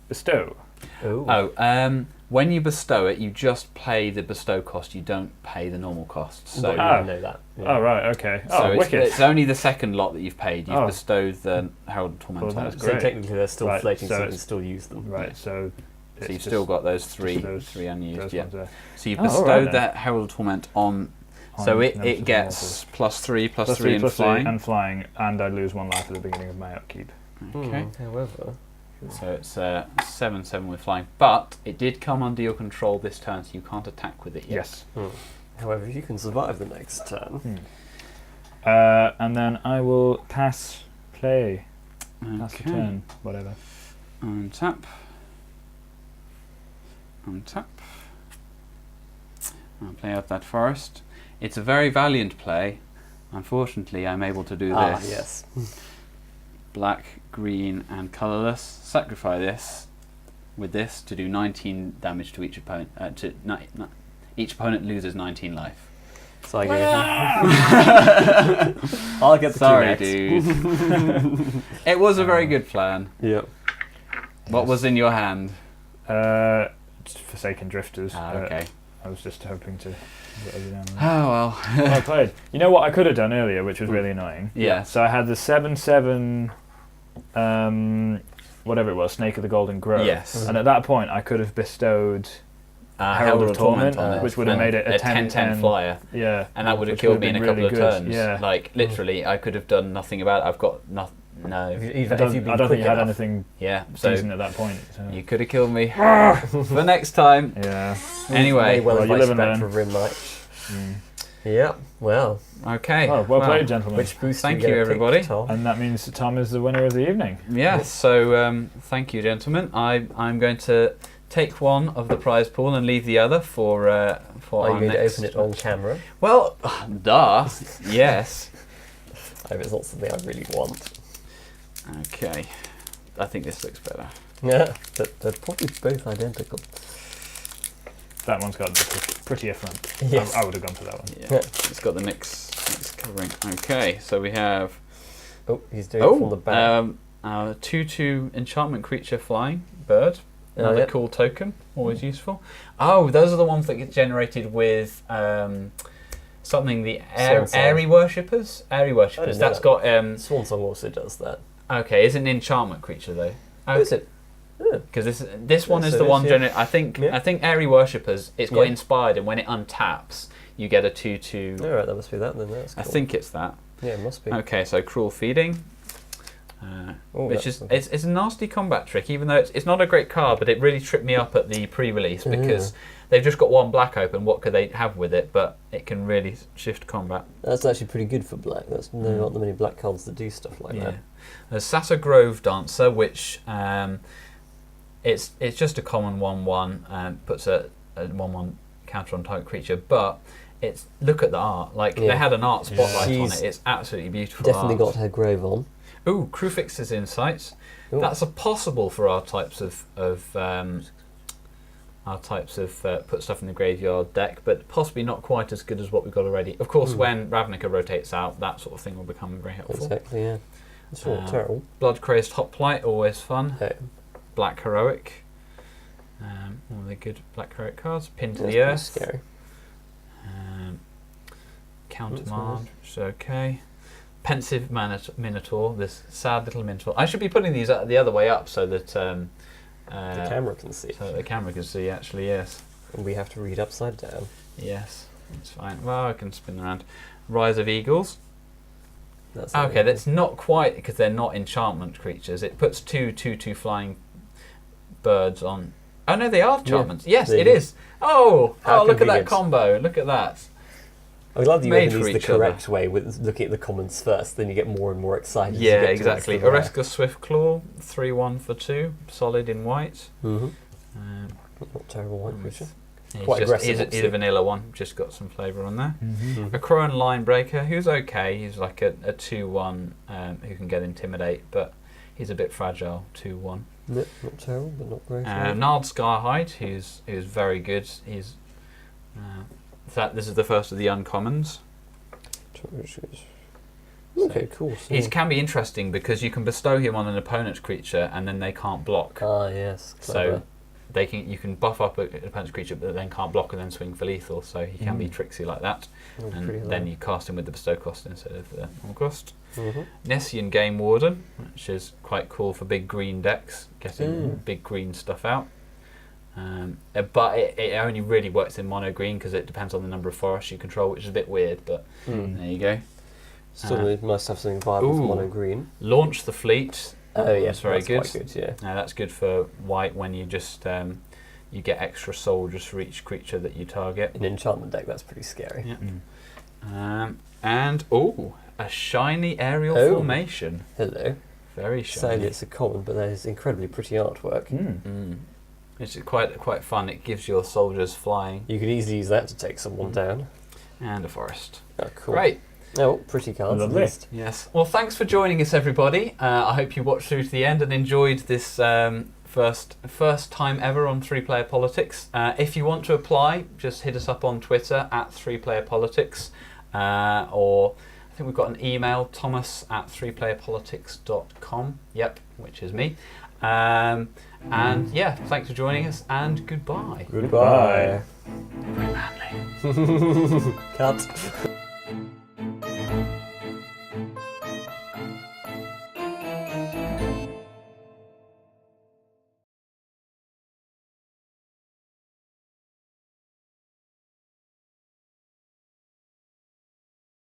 Speaker 2: Bestow.
Speaker 3: Ooh.
Speaker 1: Oh, when you bestow it, you just pay the bestow cost. You don't pay the normal cost. So,
Speaker 3: Well,
Speaker 2: Ah.
Speaker 3: I know that.
Speaker 2: Oh, right, okay.
Speaker 1: so
Speaker 2: Oh,
Speaker 1: it's,
Speaker 2: wicked.
Speaker 1: it's only the second lot that you've paid. You've
Speaker 2: Oh.
Speaker 1: bestowed the Herald of Torment
Speaker 2: Well,
Speaker 1: on.
Speaker 2: that's
Speaker 3: So
Speaker 2: great.
Speaker 3: technically they're still
Speaker 2: Right,
Speaker 3: floating,
Speaker 2: so
Speaker 3: so you can
Speaker 2: it's-
Speaker 3: still use them.
Speaker 2: Right,
Speaker 1: Yeah.
Speaker 2: so...
Speaker 1: So
Speaker 2: it's
Speaker 1: you've
Speaker 2: just
Speaker 1: still got those three
Speaker 2: those-
Speaker 1: unused.
Speaker 2: those
Speaker 1: Yeah.
Speaker 2: ones there.
Speaker 1: So you've
Speaker 2: Oh, all right
Speaker 1: bestowed
Speaker 2: then.
Speaker 1: that Herald of Torment on. So
Speaker 2: On
Speaker 1: it
Speaker 2: Nemesis of
Speaker 1: gets
Speaker 2: Mortals.
Speaker 1: +3,
Speaker 2: Plus
Speaker 1: +3
Speaker 2: 3,
Speaker 1: and
Speaker 2: plus 3
Speaker 1: flying.
Speaker 2: and flying, and I lose 1 life at the beginning of my upkeep.
Speaker 1: Okay.
Speaker 3: However,
Speaker 1: So it's 7/7 with flying, but it did come under your control this turn, so you can't attack with it yet.
Speaker 2: Yes.
Speaker 3: however, you can survive the next turn.
Speaker 2: Hmm. And then I will pass play. Pass the
Speaker 1: Okay.
Speaker 2: turn, whatever.
Speaker 1: Untap. Untap. I'll play out that forest. It's a very valiant play. Unfortunately, I'm able to do this.
Speaker 3: Ah, yes.
Speaker 1: Black, green, and colourless. Sacrifice this with this to do 19 damage to each opponent. Each opponent loses 19 life.
Speaker 3: So I get I'll get the
Speaker 1: Sorry,
Speaker 3: two next.
Speaker 1: dude. It was a very good plan.
Speaker 3: Yep.
Speaker 1: What was in your hand?
Speaker 2: Forsaken Drifters.
Speaker 1: Okay.
Speaker 2: I was just hoping to get over down there.
Speaker 1: Oh well.
Speaker 2: Well played. You know what I could have done earlier, which was really annoying?
Speaker 1: Yeah.
Speaker 2: So I had the 7/7 whatever it was, Snake of the Golden Grove.
Speaker 1: Yes.
Speaker 2: And at that point, I could have bestowed Herald of Torment
Speaker 1: on it,
Speaker 2: which would have made it a
Speaker 1: 10/10 flyer.
Speaker 2: Yeah.
Speaker 1: And that would have
Speaker 2: which
Speaker 1: killed
Speaker 2: would
Speaker 1: me in a
Speaker 2: been
Speaker 1: couple
Speaker 2: really
Speaker 1: of
Speaker 2: good.
Speaker 1: turns.
Speaker 2: Yeah.
Speaker 1: Like, literally, I could have done nothing about it. I've got nothing. No.
Speaker 3: If
Speaker 2: I don't think you had anything
Speaker 1: Yeah, so
Speaker 2: decent at that point. So.
Speaker 1: you could have killed me. For next time.
Speaker 2: Yeah.
Speaker 1: Anyway.
Speaker 3: well,
Speaker 2: you live and
Speaker 3: Spectre
Speaker 2: learn.
Speaker 3: Rim Knight.
Speaker 2: Mm.
Speaker 3: Yeah, well.
Speaker 1: Okay.
Speaker 2: Oh, well played, gentlemen.
Speaker 3: Which boost
Speaker 1: Thank
Speaker 3: do
Speaker 1: you,
Speaker 3: get to pick,
Speaker 1: everybody.
Speaker 3: Tom?
Speaker 2: And that means that Tom is the winner of the evening.
Speaker 1: Yeah, so thank you, gentlemen. I'm going to take one of the prize pool and leave the other for
Speaker 3: Are
Speaker 1: our
Speaker 3: you going to
Speaker 1: next.
Speaker 3: open it on camera?
Speaker 1: Well, duh. Yes.
Speaker 3: I hope it's not something I really want.
Speaker 1: Okay. I think this looks better.
Speaker 3: Yeah, they're probably both identical.
Speaker 2: That one's got the prettier front.
Speaker 3: Yes.
Speaker 2: I would have gone for that one.
Speaker 1: Yeah. It's got the mix covering. Okay, so we have.
Speaker 3: Oh, he's doing it from the back.
Speaker 1: 2/2 enchantment creature flying bird. Another
Speaker 3: yeah.
Speaker 1: cool token, always useful. Oh, those are the ones that get generated with something. The airy worshippers. Airy worshippers.
Speaker 3: know
Speaker 1: That's
Speaker 3: that.
Speaker 1: got.
Speaker 3: Swansong also does that.
Speaker 1: Okay, is it an enchantment creature though?
Speaker 3: Oh, is it? Yeah.
Speaker 1: Because this one
Speaker 3: Yes,
Speaker 1: is
Speaker 3: it
Speaker 1: the
Speaker 3: is,
Speaker 1: one.
Speaker 3: yeah.
Speaker 1: I think
Speaker 3: Yeah.
Speaker 1: airy worshippers. It's got
Speaker 3: Yeah.
Speaker 1: inspired, and when it untaps, you get a 2/2.
Speaker 3: Alright, that must be that then. That's cool.
Speaker 1: I think it's that.
Speaker 3: Yeah, it must be.
Speaker 1: Okay, so cruel feeding.
Speaker 3: Oh,
Speaker 1: Which
Speaker 3: that's
Speaker 1: is it's a nasty combat trick, even though it's not a great card, but it really tripped me up at the pre-release because they've just got one black open. What could they have with it? But it can really shift combat.
Speaker 3: That's actually pretty good for black. There aren't that many black cards that do stuff like that.
Speaker 1: There's Sasa Grove Dancer, which it's just a common 1/1, puts a 1/1 counter on target creature, but it's look at the art. Like they had an art spotlight on it. It's absolutely beautiful.
Speaker 3: Definitely
Speaker 1: art.
Speaker 3: got her Grove on.
Speaker 1: Ooh, Crewfix's Insights.
Speaker 3: Ooh.
Speaker 1: That's a possible for our types of put stuff in the graveyard deck, but possibly not quite as good as what we've got already. Of course, when Ravnica rotates out, that sort of thing will become very helpful.
Speaker 3: Exactly, yeah. It's not terrible.
Speaker 1: Blood Crazed Hoplite, always fun.
Speaker 3: Hey.
Speaker 1: Black Heroic. One of the good Black Heroic cards. Pin to
Speaker 3: That's
Speaker 1: the
Speaker 3: pretty
Speaker 1: Earth.
Speaker 3: scary.
Speaker 1: Countermand, which is okay. Pensive Minotaur, this sad little Minotaur. I should be putting these the other way up so that
Speaker 3: The camera can see.
Speaker 1: so that the camera can see, actually, yes.
Speaker 3: And we have to read upside down.
Speaker 1: Yes, it's fine. Well, I can spin around. Rise of Eagles.
Speaker 3: That's
Speaker 1: Okay, that's not quite, because they're not enchantment creatures. It puts 2/2 flying birds on. Oh no, they are enchantments. Yes, it is. Oh,
Speaker 3: How
Speaker 1: look at that
Speaker 3: convenient.
Speaker 1: combo. Look at that.
Speaker 3: I'm glad that you
Speaker 1: Made
Speaker 3: open
Speaker 1: for
Speaker 3: these the
Speaker 1: each other.
Speaker 3: correct way, with looking at the commons first, then you get more and more excited. as you
Speaker 1: Yeah,
Speaker 3: get towards
Speaker 1: exactly.
Speaker 3: the rare.
Speaker 1: Oresca Swiftclaw, 3/1 for 2, solid in white.
Speaker 3: Mhm.
Speaker 1: Um,
Speaker 3: Not terrible white creature.
Speaker 1: he's
Speaker 3: Quite aggressive,
Speaker 1: He's a
Speaker 3: obviously.
Speaker 1: vanilla one, just got some flavour on there.
Speaker 3: Mhm.
Speaker 1: A Crowan Linebreaker, who's okay. He's like a 2/1 who can get Intimidate, but he's a bit fragile, 2/1.
Speaker 3: Not terrible, but not great.
Speaker 1: Nard Scarhide, who's very good. He's this is the first of the uncommons.
Speaker 3: Okay, cool. So
Speaker 1: He can be interesting because you can bestow him on an opponent's creature and then they can't block.
Speaker 3: Ah, yes.
Speaker 1: So you can buff up an opponent's creature but then can't block and then swing for lethal. So he can be tricksy like that. And then you cast him with the bestow cost instead of the normal cost. Nessian Game Warden, which is quite cool for big green decks, getting big green stuff out. But it only really works in mono green because it depends on the number of forests you control, which is a bit weird, but there you go.
Speaker 3: Still nice to have something viable for mono green.
Speaker 1: Launch the Fleet.
Speaker 3: Oh yes,
Speaker 1: that's very good.
Speaker 3: Quite good, yeah.
Speaker 1: That's good for white when you just you get extra soldiers for each creature that you target.
Speaker 3: In an enchantment deck, that's pretty scary.
Speaker 1: Yeah. And a shiny aerial formation.
Speaker 3: Hello.
Speaker 1: Very shiny.
Speaker 3: Sadly, it's a common, but there's incredibly pretty artwork.
Speaker 1: It's quite fun. It gives your soldiers flying.
Speaker 3: You could easily use that to take someone down.
Speaker 1: And a forest.
Speaker 3: Oh, cool.
Speaker 1: Great.
Speaker 3: Oh, pretty cards. at
Speaker 2: Lovely.
Speaker 3: least.
Speaker 1: Yes. Well, thanks for joining us, everybody. I hope you watched through to the end and enjoyed this first time ever on 3Player Politics. If you want to apply, just hit us up on Twitter at 3Player Politics, or I think we've got an email, thomas@threeplayerpolitics.com. Yep, which is me. And yeah, thanks for joining us, and goodbye.
Speaker 3: Goodbye.
Speaker 1: Very manly.
Speaker 3: Cut.